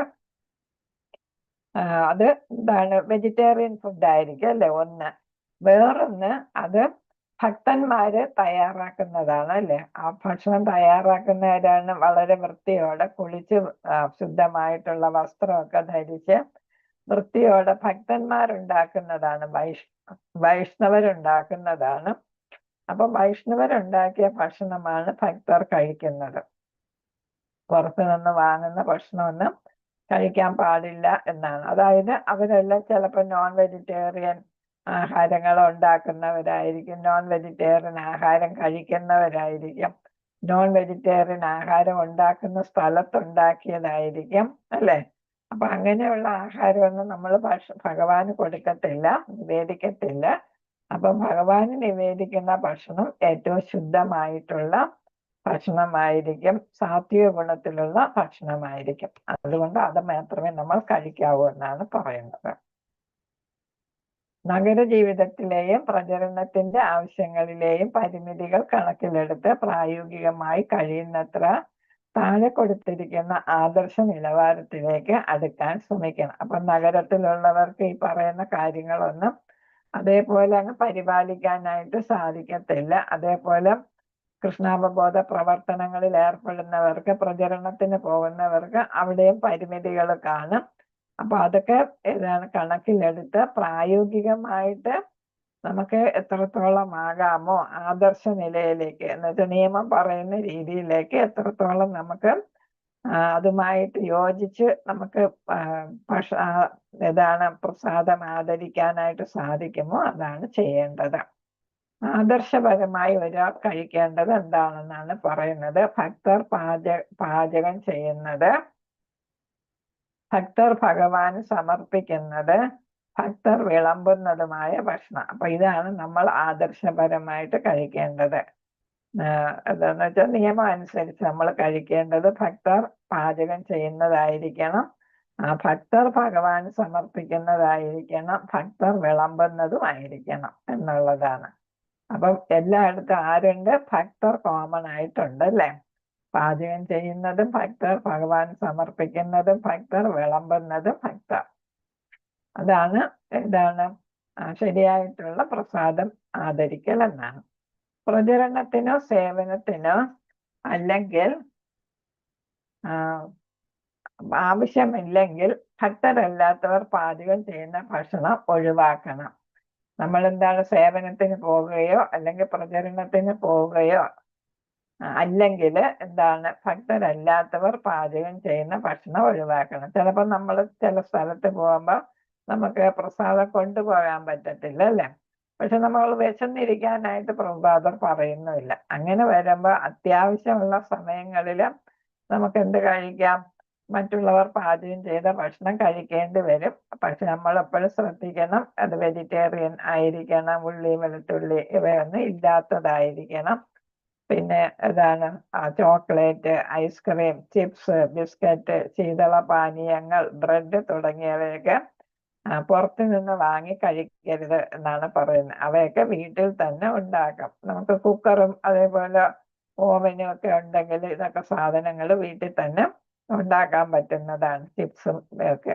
അത് എന്താണ്? വെജിറ്റേറിയൻ ഫുഡ് ആയിരിക്കും അല്ലെ ഒന്ന്. വേറൊന്ന് അത് ഭക്തന്മാര് തയ്യാറാക്കുന്നതാണ് അല്ലെ? ആ ഭക്ഷണം തയ്യാറാക്കുന്നവരാണ് വളരെ വൃത്തിയോടെ കുളിച്ച് ശുദ്ധമായിട്ടുള്ള വസ്ത്രമൊക്കെ ധരിച്ച് വൃത്തിയോടെ ഭക്തന്മാരുണ്ടാക്കുന്നതാണ്, വൈഷ്ണവരുണ്ടാക്കുന്നതാണ്. അപ്പൊ വൈഷ്ണവരുണ്ടാക്കിയ ഭക്ഷണമാണ് ഭക്തർ കഴിക്കുന്നത്. പുറത്തു നിന്ന് വാങ്ങുന്ന ഭക്ഷണമൊന്നും കഴിക്കാൻ പാടില്ല എന്നാണ്. അതായത് അവരെല്ലാം ചിലപ്പോൾ നോൺ വെജിറ്റേറിയൻ ആഹാരങ്ങൾ ഉണ്ടാക്കുന്നവരായിരിക്കും, നോൺ വെജിറ്റേറിയൻ ആഹാരം കഴിക്കുന്നവരായിരിക്കും, നോൺ വെജിറ്റേറിയൻ ആഹാരം ഉണ്ടാക്കുന്ന സ്ഥലത്തുണ്ടാക്കിയതായിരിക്കും അല്ലെ? അപ്പൊ അങ്ങനെയുള്ള ആഹാരമൊന്നും നമ്മൾ ഭഗവാന് കൊടുക്കത്തില്ല, നിവേദിക്കത്തില്ല. അപ്പൊ ഭഗവാന് നിവേദിക്കുന്ന ഭക്ഷണം ഏറ്റവും ശുദ്ധമായിട്ടുള്ള ഭക്ഷണമായിരിക്കും, സാത്വിക ഗുണത്തിലുള്ള ഭക്ഷണമായിരിക്കും. അതുകൊണ്ട് അത് മാത്രമേ നമ്മൾ കഴിക്കാവൂ എന്നാണ് പറയുന്നത്. നഗര ജീവിതത്തിലെയും പ്രചരണത്തിന്റെ ആവശ്യങ്ങളിലെയും പരിമിതികൾ കണക്കിലെടുത്ത് പ്രായോഗികമായി കഴിയുന്നത്ര താഴെ കൊടുത്തിരിക്കുന്ന ആദർശ നിലവാരത്തിലേക്ക് അടുക്കാൻ ശ്രമിക്കണം. അപ്പൊ നഗരത്തിലുള്ളവർക്ക് ഈ പറയുന്ന കാര്യങ്ങളൊന്നും അതേപോലെ അങ്ങ് പരിപാലിക്കാനായിട്ട് സാധിക്കത്തില്ല. അതേപോലെ കൃഷ്ണാവബോധ പ്രവർത്തനങ്ങളിൽ ഏർപ്പെടുന്നവർക്ക്, പ്രചരണത്തിന് പോകുന്നവർക്ക് അവിടെയും പരിമിതികൾ കാണും. അപ്പൊ അതൊക്കെ ഏതാണ് കണക്കിലെടുത്ത് പ്രായോഗികമായിട്ട് നമുക്ക് എത്രത്തോളം ആകാമോ ആദർശ നിലയിലേക്ക്, എന്നുവെച്ചാൽ നിയമം പറയുന്ന രീതിയിലേക്ക് എത്രത്തോളം നമുക്ക് അതുമായിട്ട് യോജിച്ച് നമുക്ക് ഏതാണ് പ്രസാദം ആദരിക്കാനായിട്ട് സാധിക്കുമോ അതാണ് ചെയ്യേണ്ടത്. ആദർശപരമായി ഒരാൾ കഴിക്കേണ്ടത് എന്താണെന്നാണ് പറയുന്നത്. ഭക്തർ പാചകം ചെയ്യുന്നത്, ഭക്തർ ഭഗവാന് സമർപ്പിക്കുന്നത്, ഭക്തർ വിളമ്പുന്നതുമായ ഭക്ഷണം. അപ്പൊ ഇതാണ് നമ്മൾ ആദർശപരമായിട്ട് കഴിക്കേണ്ടത്. എന്താന്ന് വെച്ചാൽ നിയമം അനുസരിച്ച് നമ്മൾ കഴിക്കേണ്ടത് ഭക്തർ പാചകം ചെയ്യുന്നതായിരിക്കണം, ഭക്തർ ഭഗവാൻ സമർപ്പിക്കുന്നതായിരിക്കണം, ഭക്തർ വിളമ്പുന്നതുമായിരിക്കണം എന്നുള്ളതാണ്. അപ്പം എല്ലായിടത്തും ആരുണ്ട്? ഭക്തർ കോമൺ ആയിട്ടുണ്ട് അല്ലേ? പാചകം ചെയ്യുന്നതും ഭക്തർ, ഭഗവാൻ സമർപ്പിക്കുന്നതും ഭക്തർ, വിളമ്പുന്നതും ഭക്തർ. അതാണ് എന്താണ് ശരിയായിട്ടുള്ള പ്രസാദം ആദരിക്കൽ എന്നാണ്. പ്രചരണത്തിനോ സേവനത്തിനോ അല്ലെങ്കിൽ ആവശ്യമില്ലെങ്കിൽ ഭക്തരല്ലാത്തവർ പാചകം ചെയ്യുന്ന ഭക്ഷണം ഒഴിവാക്കണം. നമ്മൾ എന്താണ് സേവനത്തിന് പോവുകയോ അല്ലെങ്കിൽ പ്രചരണത്തിന് പോവുകയോ അല്ലെങ്കിൽ എന്താണ് ഭക്തരല്ലാത്തവർ പാചകം ചെയ്യുന്ന ഭക്ഷണം ഒഴിവാക്കണം. ചിലപ്പോൾ നമ്മൾ ചില സ്ഥലത്ത് പോകുമ്പോൾ നമുക്ക് പ്രസാദം കൊണ്ടുപോകാൻ പറ്റത്തില്ല അല്ലേ? പക്ഷെ നമ്മൾ വിശന്നിരിക്കാനായിട്ട് പ്രഭാതർ പറയുന്നുമില്ല. അങ്ങനെ വരുമ്പോൾ അത്യാവശ്യമുള്ള സമയങ്ങളിൽ നമുക്ക് എന്ത് കഴിക്കാം? മറ്റുള്ളവർ പാചകം ചെയ്ത ഭക്ഷണം കഴിക്കേണ്ടി വരും. പക്ഷെ നമ്മൾ എപ്പോഴും ശ്രദ്ധിക്കണം, അത് വെജിറ്റേറിയൻ ആയിരിക്കണം, ഉള്ളി വെളുത്തുള്ളി ഇവയൊന്നും ഇല്ലാത്തതായിരിക്കണം. പിന്നെ ഇതാണ് ചോക്ലേറ്റ്, ഐസ്ക്രീം, ചിപ്സ്, ബിസ്ക്കറ്റ്, ശീതള പാനീയങ്ങൾ, ബ്രെഡ് തുടങ്ങിയവയൊക്കെ പുറത്തു നിന്ന് വാങ്ങി കഴിക്കരുത് എന്നാണ് പറയുന്നത്. അവയൊക്കെ വീട്ടിൽ തന്നെ ഉണ്ടാക്കാം. നമുക്ക് കുക്കറും അതേപോലെ ഓവനും ഒക്കെ ഉണ്ടെങ്കിൽ ഇതൊക്കെ സാധനങ്ങൾ വീട്ടിൽ തന്നെ ഉണ്ടാക്കാൻ പറ്റുന്നതാണ്. ചിപ്സും ഒക്കെ,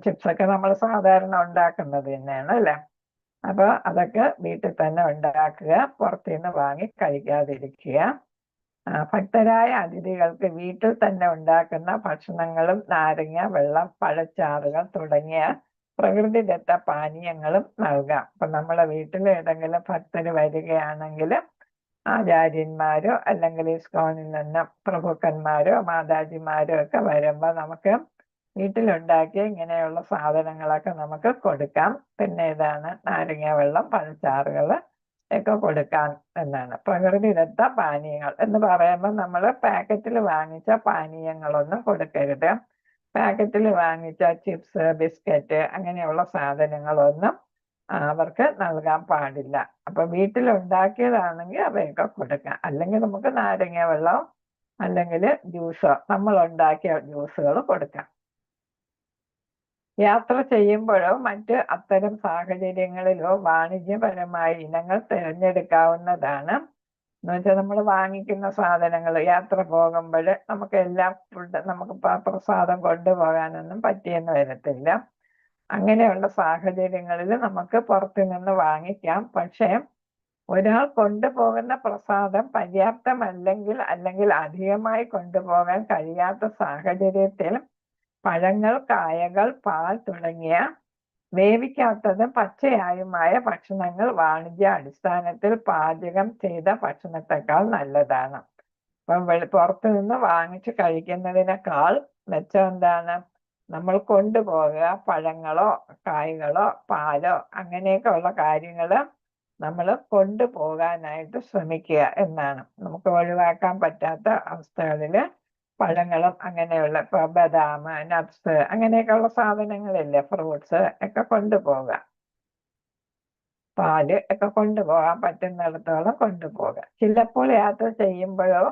ചിപ്സൊക്കെ നമ്മൾ സാധാരണ ഉണ്ടാക്കുന്നത് തന്നെയാണ് അല്ലേ? അപ്പൊ അതൊക്കെ വീട്ടിൽ തന്നെ ഉണ്ടാക്കുക, പുറത്തുനിന്ന് വാങ്ങി കഴിക്കാതിരിക്കുക. ഭക്തരായ അതിഥികൾക്ക് വീട്ടിൽ തന്നെ ഉണ്ടാക്കുന്ന ഭക്ഷണങ്ങളും നാരങ്ങ വെള്ളം, പഴച്ചാറുകൾ തുടങ്ങിയ പ്രകൃതിദത്ത പാനീയങ്ങളും നൽകാം. അപ്പൊ നമ്മളെ വീട്ടിൽ ഏതെങ്കിലും ഭക്തര് വരികയാണെങ്കിൽ ആചാര്യന്മാരോ അല്ലെങ്കിൽ ഇസ്കോണിൽ നിന്ന് പ്രഭുക്കന്മാരോ മാതാജിമാരോ ഒക്കെ വരുമ്പോൾ നമുക്ക് വീട്ടിലുണ്ടാക്കിയ ഇങ്ങനെയുള്ള സാധനങ്ങളൊക്കെ നമുക്ക് കൊടുക്കാം. പിന്നെ ഇതാണ് നാരങ്ങ വെള്ളം, പഴച്ചാറുകൾ ഒക്കെ കൊടുക്കാൻ എന്നാണ്. പ്രകൃതിദത്ത പാനീയങ്ങൾ എന്ന് പറയുമ്പോൾ നമ്മൾ പാക്കറ്റിൽ വാങ്ങിച്ച പാനീയങ്ങളൊന്നും കൊടുക്കരുത്. പാക്കറ്റിൽ വാങ്ങിച്ച ചിപ്സ്, ബിസ്ക്കറ്റ് അങ്ങനെയുള്ള സാധനങ്ങളൊന്നും അവർക്ക് നൽകാൻ പാടില്ല. അപ്പൊ വീട്ടിലുണ്ടാക്കിയതാണെങ്കിൽ അവയൊക്കെ കൊടുക്കാം. അല്ലെങ്കിൽ നമുക്ക് നാരങ്ങ വെള്ളം അല്ലെങ്കിൽ ജ്യൂസോ നമ്മൾ ഉണ്ടാക്കിയ ജ്യൂസുകൾ കൊടുക്കാം. യാത്ര ചെയ്യുമ്പോഴോ മറ്റ് അത്തരം സാഹചര്യങ്ങളിലോ വാണിജ്യപരമായ ഇനങ്ങൾ തിരഞ്ഞെടുക്കാവുന്നതാണ്. എന്ന് വെച്ചാൽ നമ്മൾ വാങ്ങിക്കുന്ന സാധനങ്ങൾ യാത്ര പോകുമ്പോൾ നമുക്ക് എല്ലാ ഫുഡ് നമുക്ക് പ്രസാദം കൊണ്ടുപോകാനൊന്നും പറ്റിയെന്ന് വരത്തില്ല. അങ്ങനെയുള്ള സാഹചര്യങ്ങളിൽ നമുക്ക് പുറത്തു നിന്ന് വാങ്ങിക്കാം. പക്ഷേ ഒരാൾ കൊണ്ടുപോകുന്ന പ്രസാദം പര്യാപ്തമല്ലെങ്കിൽ അല്ലെങ്കിൽ അധികമായി കൊണ്ടുപോകാൻ കഴിയാത്ത സാഹചര്യത്തിൽ പഴങ്ങൾ, കായകൾ, പാൽ തുടങ്ങിയ വേവിക്കാത്തതും പച്ചയായുമായ ഭക്ഷണങ്ങൾ വാണിജ്യ അടിസ്ഥാനത്തിൽ പാചകം ചെയ്ത ഭക്ഷണത്തെക്കാൾ നല്ലതാണ്. അപ്പം പുറത്തു നിന്ന് വാങ്ങിച്ച് കഴിക്കുന്നതിനേക്കാൾ മെച്ചം എന്താണ്? നമ്മൾ കൊണ്ടുപോകുക പഴങ്ങളോ കായ്കളോ പാലോ അങ്ങനെയൊക്കെ ഉള്ള കാര്യങ്ങൾ നമ്മൾ കൊണ്ടുപോകാനായിട്ട് ശ്രമിക്കുക എന്നാണ്. നമുക്ക് ഒഴിവാക്കാൻ പറ്റാത്ത അവസ്ഥകളിൽ പഴങ്ങളും അങ്ങനെയുള്ള ഇപ്പൊ ബദാം, നട്ട്സ് അങ്ങനെയൊക്കെയുള്ള സാധനങ്ങളില്ലേ, ഫ്രൂട്ട്സ് ഒക്കെ കൊണ്ടുപോകുക. പാല് ഒക്കെ കൊണ്ടുപോകാൻ പറ്റുന്നിടത്തോളം കൊണ്ടുപോകുക. ചിലപ്പോൾ യാത്ര ചെയ്യുമ്പോഴോ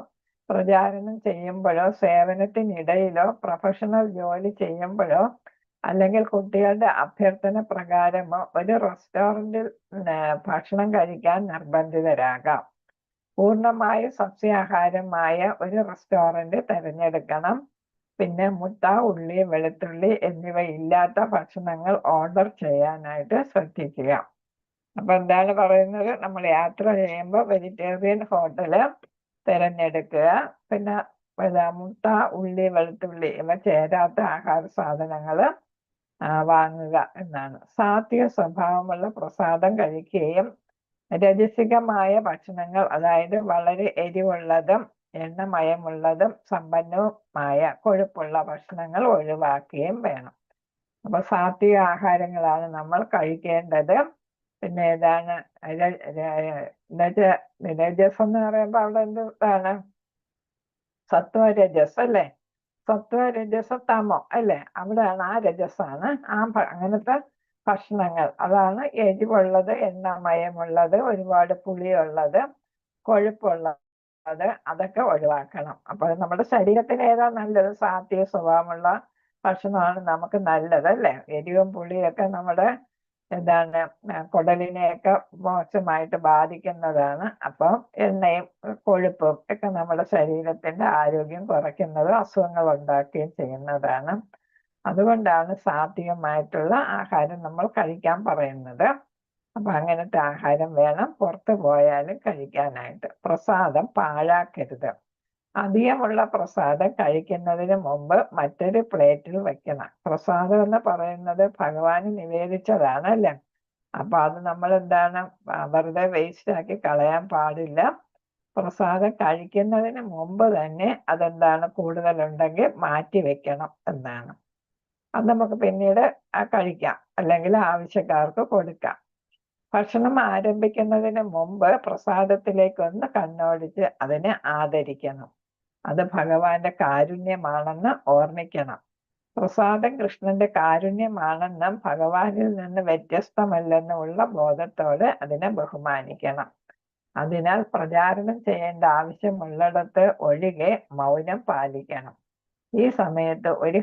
പ്രചാരണം ചെയ്യുമ്പോഴോ സേവനത്തിനിടയിലോ പ്രൊഫഷണൽ ജോലി ചെയ്യുമ്പോഴോ അല്ലെങ്കിൽ കുട്ടികളുടെ അഭ്യർത്ഥന പ്രകാരമോ ഒരു റെസ്റ്റോറൻറ്റിൽ ഭക്ഷണം കഴിക്കാൻ നിർബന്ധിതരാകാം. പൂർണ്ണമായും സസ്യാഹാരമായ ഒരു റെസ്റ്റോറൻറ്റ് തിരഞ്ഞെടുക്കണം. പിന്നെ മുട്ട, ഉള്ളി, വെളുത്തുള്ളി എന്നിവ ഇല്ലാത്ത ഭക്ഷണങ്ങൾ ഓർഡർ ചെയ്യാനായിട്ട് ശ്രദ്ധിക്കുക. അപ്പൊ എന്താണ് പറയുന്നത്? നമ്മൾ യാത്ര ചെയ്യുമ്പോൾ വെജിറ്റേറിയൻ ഹോട്ടല് തിരഞ്ഞെടുക്കുക. പിന്നെ മുട്ട, ഉള്ളി, വെളുത്തുള്ളി ഇവ ചേരാത്ത ആഹാര സാധനങ്ങൾ വാങ്ങുക എന്നാണ്. സാത്വിക സ്വഭാവമുള്ള പ്രസാദം കഴിക്കുകയും രജസികമായ ഭക്ഷണങ്ങൾ, അതായത് വളരെ എരിവുള്ളതും എണ്ണമയമുള്ളതും സമ്പന്നവുമായ കൊഴുപ്പുള്ള ഭക്ഷണങ്ങൾ ഒഴിവാക്കുകയും വേണം. അപ്പൊ സാത്വിക ആഹാരങ്ങളാണ് നമ്മൾ കഴിക്കേണ്ടത്. പിന്നെ ഏതാണ് രജസ് എന്ന് പറയുമ്പോൾ അവിടെ എന്താണ്? സത്വരജസ് അല്ലേ? സത്വരജസ് തമോ അല്ലേ? അവിടെയാണ് ആ രജസാണ്. അങ്ങനത്തെ ഭക്ഷണങ്ങൾ, അതാണ് എരിവുള്ളത്, എണ്ണമയമുള്ളത്, ഒരുപാട് പുളിയുള്ളത്, കൊഴുപ്പുള്ളത് അതൊക്കെ ഒഴിവാക്കണം. അപ്പൊ നമ്മുടെ ശരീരത്തിന് ഏതാ നല്ലത്? സാത്വിക സ്വഭാവമുള്ള ഭക്ഷണമാണ് നമുക്ക് നല്ലത്, അല്ലേ? എരിവും പുളിയൊക്കെ നമ്മുടെ എന്താണ് കുടലിനെയൊക്കെ മോശമായിട്ട് ബാധിക്കുന്നതാണ്. അപ്പം എണ്ണയും കൊഴുപ്പും ഒക്കെ നമ്മുടെ ശരീരത്തിന്റെ ആരോഗ്യം കുറയ്ക്കുന്നതും അസുഖങ്ങൾ ഉണ്ടാക്കുകയും ചെയ്യുന്നതാണ്. അതുകൊണ്ടാണ് സാത്വികമായിട്ടുള്ള ആഹാരം നമ്മൾ കഴിക്കാൻ പറയുന്നത്. അപ്പൊ അങ്ങനത്തെ ആഹാരം വേണം പുറത്തു പോയാലും കഴിക്കാനായിട്ട്. പ്രസാദം പാഴാക്കരുത്. അധികമുള്ള പ്രസാദം കഴിക്കുന്നതിന് മുമ്പ് മറ്റൊരു പ്ലേറ്റിൽ വെക്കണം. പ്രസാദം എന്ന് പറയുന്നത് ഭഗവാന് നിവേദിച്ചതാണ്, അല്ലേ? അപ്പൊ അത് നമ്മൾ എന്താണ് വെറുതെ വേസ്റ്റ് ആക്കി കളയാൻ പാടില്ല. പ്രസാദം കഴിക്കുന്നതിന് മുമ്പ് തന്നെ അതെന്താണ് കൂടുതലുണ്ടെങ്കിൽ മാറ്റി വെക്കണം എന്നാണ്. അത് നമുക്ക് പിന്നീട് കഴിക്കാം, അല്ലെങ്കിൽ ആവശ്യക്കാർക്ക് കൊടുക്കാം. ഭക്ഷണം ആരംഭിക്കുന്നതിന് മുമ്പ് പ്രസാദത്തിലേക്ക് ഒന്ന് കണ്ണോടിച്ച് അതിനെ ആദരിക്കണം. അത് ഭഗവാന്റെ കാരുണ്യമാണെന്ന് ഓർമ്മിക്കണം. പ്രസാദം കൃഷ്ണന്റെ കാരുണ്യമാണെന്നും ഭഗവാനിൽ നിന്ന് വ്യത്യസ്തമല്ലെന്നുമുള്ള ബോധത്തോടെ അതിനെ ബഹുമാനിക്കണം. അതിനാൽ പ്രചാരണം ചെയ്യേണ്ട ആവശ്യമുള്ളിടത്ത് ഒഴികെ മൗനം പാലിക്കണം. ഈ സമയത്ത് ഒരു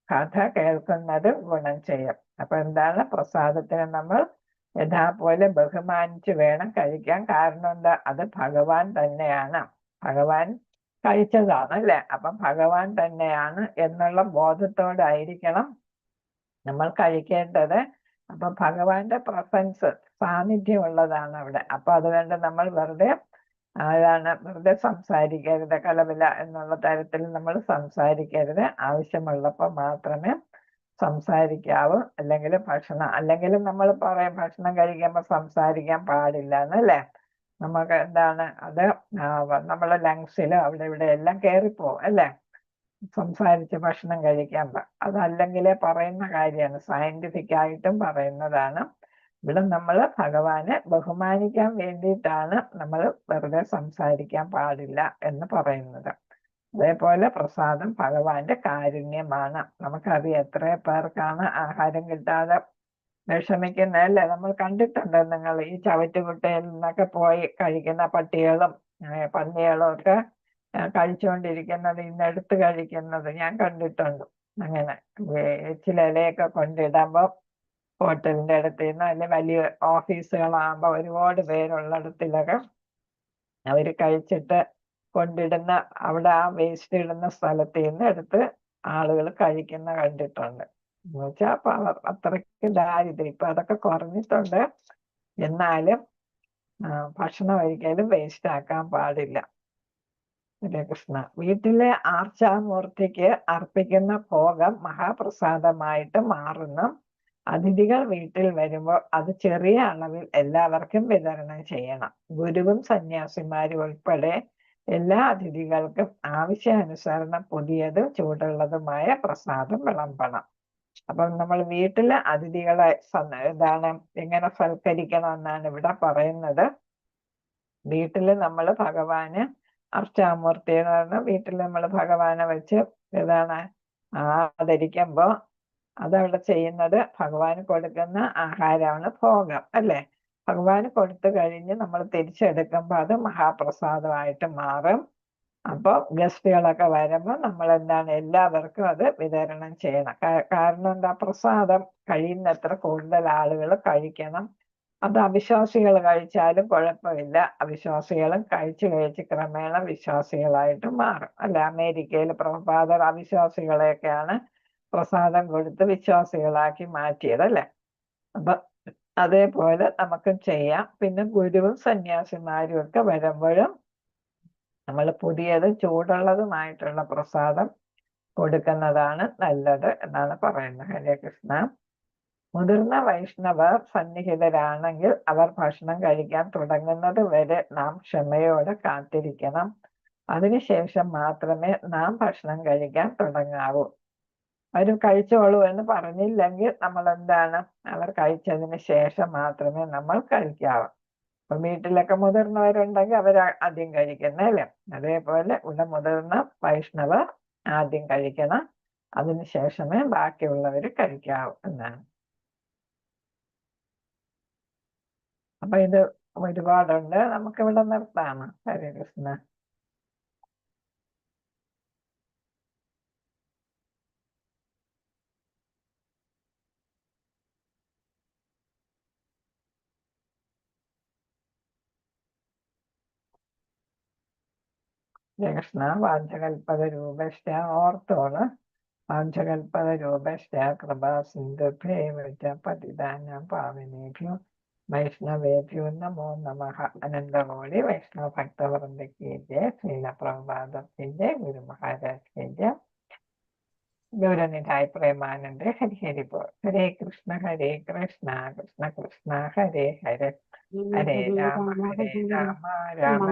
കഥ കേൾക്കുന്നത് ഗുണം ചെയ്യും. അപ്പൊ എന്താണ്? പ്രസാദത്തിന് നമ്മൾ യഥാപോലെ ബഹുമാനിച്ച് വേണം കഴിക്കാൻ. കാരണം എന്താ? അത് ഭഗവാൻ തന്നെയാണ്, ഭഗവാൻ കഴിച്ചതാണ്, അല്ലേ? അപ്പം ഭഗവാൻ തന്നെയാണ് എന്നുള്ള ബോധത്തോടെ ആയിരിക്കണം നമ്മൾ കഴിക്കേണ്ടത്. അപ്പൊ ഭഗവാന്റെ പ്രസൻസ്, സാന്നിധ്യം ഉള്ളതാണ് അവിടെ. അപ്പൊ അതുകൊണ്ട് നമ്മൾ വെറുതെ സംസാരിക്കരുത്. കലവില എന്നുള്ള തരത്തിൽ നമ്മൾ സംസാരിക്കരുത്. ആവശ്യമുള്ളപ്പോൾ മാത്രമേ സംസാരിക്കാവൂ. അല്ലെങ്കിൽ നമ്മൾ പറയും ഭക്ഷണം കഴിക്കുമ്പോൾ സംസാരിക്കാൻ പാടില്ല എന്നല്ലേ? നമുക്ക് എന്താണ് അത് നമ്മളെ ലങ്സിലും അവിടെ ഇവിടെ എല്ലാം കയറിപ്പോവും, അല്ലേ? സംസാരിച്ച് ഭക്ഷണം കഴിക്കാൻ അതല്ലെങ്കിലേ പറയുന്ന കാര്യമാണ്, സയന്റിഫിക് ആയിട്ടും പറയുന്നതാണ്. ഇവിടെ നമ്മൾ ഭഗവാനെ ബഹുമാനിക്കാൻ വേണ്ടിയിട്ടാണ് നമ്മൾ വെറുതെ സംസാരിക്കാൻ പാടില്ല എന്ന് പറയുന്നത്. അതേപോലെ പ്രസാദം ഭഗവാന്റെ കാരുണ്യമാണ്. നമുക്കറിയാം എത്ര പേർക്കാണ് ആഹാരം കിട്ടാതെ വിഷമിക്കുന്നതല്ലേ? നമ്മൾ കണ്ടിട്ടുണ്ട്. നിങ്ങൾ ഈ ചവറ്റുകുട്ടയിൽ നിന്നൊക്കെ പോയി കഴിക്കുന്ന പട്ടികളും പന്നികളും ഒക്കെ കഴിച്ചുകൊണ്ടിരിക്കുന്നത് ഇന്നെടുത്ത് കഴിക്കുന്നത് ഞാൻ കണ്ടിട്ടുണ്ട്. അങ്ങനെ ചില ഇലയൊക്കെ കൊണ്ടിടുമ്പോൾ ഹോട്ടലിന്റെ അടുത്ത് നിന്ന്, അല്ലെങ്കിൽ വലിയ ഓഫീസുകളാകുമ്പോൾ ഒരുപാട് പേരുള്ളിടത്തിലൊക്കെ അവര് കഴിച്ചിട്ട് കൊണ്ടിടുന്ന അവിടെ ആ വേസ്റ്റ് ഇടുന്ന സ്ഥലത്ത് നിന്ന് എടുത്ത് ആളുകൾ കഴിക്കുന്ന കണ്ടിട്ടുണ്ട്. എന്ന് വെച്ചാൽ അപ്പൊ അത്രയ്ക്ക് ദാരിദ്ര്യം. ഇപ്പൊ അതൊക്കെ കുറഞ്ഞിട്ടുണ്ട്. എന്നാലും ഭക്ഷണം ഒരിക്കലും വേസ്റ്റ് ആക്കാൻ പാടില്ല. ഹരേ കൃഷ്ണ. വീട്ടിലെ ആർച്ചാമൂർത്തിക്ക് അർപ്പിക്കുന്ന ഭോഗം മഹാപ്രസാദമായിട്ട് മാറുന്നു. അതിഥികൾ വീട്ടിൽ വരുമ്പോൾ അത് ചെറിയ അളവിൽ എല്ലാവർക്കും വിതരണം ചെയ്യണം. ഗുരുവും സന്യാസിമാരും ഉൾപ്പെടെ എല്ലാ അതിഥികൾക്കും ആവശ്യാനുസരണം പുതിയതും ചൂടുള്ളതുമായ പ്രസാദം വിളമ്പണം. അപ്പം നമ്മൾ വീട്ടിലെ അതിഥികളെ എങ്ങനെ സൽക്കരിക്കണം എന്നാണ് ഇവിടെ പറയുന്നത്. വീട്ടില് നമ്മൾ ഭഗവാന് അർച്ചാമൂർത്തി എന്ന് പറഞ്ഞാൽ വീട്ടിൽ നമ്മൾ ഭഗവാനെ വെച്ച് ആദരിക്കുമ്പോ അതവിടെ ചെയ്യുന്നത് ഭഗവാന് കൊടുക്കുന്ന ആഹാരമാണ് ഭോഗം, അല്ലേ? ഭഗവാന് കൊടുത്തു കഴിഞ്ഞ് നമ്മൾ തിരിച്ചെടുക്കുമ്പോൾ അത് മഹാപ്രസാദമായിട്ട് മാറും. അപ്പോൾ ഗസ്റ്റുകളൊക്കെ വരുമ്പോൾ നമ്മൾ എല്ലാവർക്കും അത് വിതരണം ചെയ്യണം. കാരണം എന്താ? പ്രസാദം കഴിയുന്നത്ര കൂടുതൽ ആളുകൾ കഴിക്കണം. അത് അവിശ്വാസികൾ കഴിച്ചാലും കുഴപ്പമില്ല. അവിശ്വാസികളും കഴിച്ച് ക്രമേണ വിശ്വാസികളായിട്ട് മാറും, അല്ലെ? അമേരിക്കയിൽ പ്രഭുപാദർ അവിശ്വാസികളെയൊക്കെയാണ് പ്രസാദം കൊടുത്ത് വിശ്വാസികളാക്കി മാറ്റിയത്, അല്ലെ? അപ്പൊ അതേപോലെ നമുക്കും ചെയ്യാം. പിന്നെ ഗുരുവും സന്യാസിമാരും ഒക്കെ വരുമ്പോഴും നമ്മൾ പുതിയതും ചൂടുള്ളതുമായിട്ടുള്ള പ്രസാദം കൊടുക്കുന്നതാണ് നല്ലത് എന്നാണ് പറയുന്നത്. ഹരേ കൃഷ്ണ. മുതിർന്ന വൈഷ്ണവർ സന്നിഹിതരാണെങ്കിൽ അവർ ഭക്ഷണം കഴിക്കാൻ തുടങ്ങുന്നത് വരെ നാം ക്ഷമയോടെ കാത്തിരിക്കണം. അതിനുശേഷം മാത്രമേ നാം ഭക്ഷണം കഴിക്കാൻ തുടങ്ങാവൂ. അവർ കഴിച്ചോളൂ എന്ന് പറഞ്ഞില്ലെങ്കിൽ നമ്മൾ അവർ കഴിച്ചതിന് ശേഷം മാത്രമേ നമ്മൾ കഴിക്കാവൂ. അപ്പൊ വീട്ടിലൊക്കെ മുതിർന്നവരുണ്ടെങ്കിൽ അവർ ആദ്യം കഴിക്കുന്നല്ലേ? അതേപോലെ ഇവിടെ മുതിർന്ന വൈഷ്ണവർ ആദ്യം കഴിക്കണം. അതിനുശേഷമേ ബാക്കിയുള്ളവർ കഴിക്കാവൂ എന്നാണ്. അപ്പൊ ഇത് ഒരുപാടുണ്ട്, നമുക്കിവിടെ നിർത്താണ്. ഹരേ കൃഷ്ണ. കൃഷ്ണ. വാഞ്ചകൽപ്പത രൂപശ്ച, ഓർത്തോള്. വാഞ്ചകൽപ്പത രൂപശ്ച കൃപാ സിന്ധുഭ്യേവ പതിതാനാം പാവനേഭ്യോ വൈഷ്ണവേഭ്യോ നമോ നമഃ. അനന്തകോടി വൈഷ്ണവ ഭക്തവൃന്ദയ്ക്ക് ജയ. ശ്രീല പ്രഭുപാദത്തിന്റെ ഗുരു മഹാരാജ് ജയ. ഗൗരനിധായ പ്രേമാനന്ദ ഹരി ഹരി ബോൾ. ഹരേ കൃഷ്ണ കൃഷ്ണ കൃഷ്ണ ഹരേ ഹരേ. ഹരേ രാമ രാമ രാമ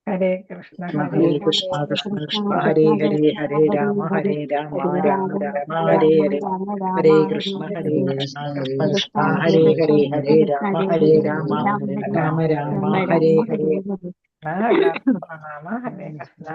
ഹരേ കൃഷ്ണ ഹരേ കൃഷ്ണ കൃഷ്ണ കൃഷ്ണ ഹരേ ഹരേ. ഹരേ രാമ രാമ രാമ ഹരേ ഹരേ. ഹരേ കൃഷ്ണ കൃഷ്ണ ഹരേ ഹരേ. ഹരേ രാമ രാമ രാമ ഹരേ ഹരേ. പ്രണാമ. ഹരേ കൃഷ്ണ.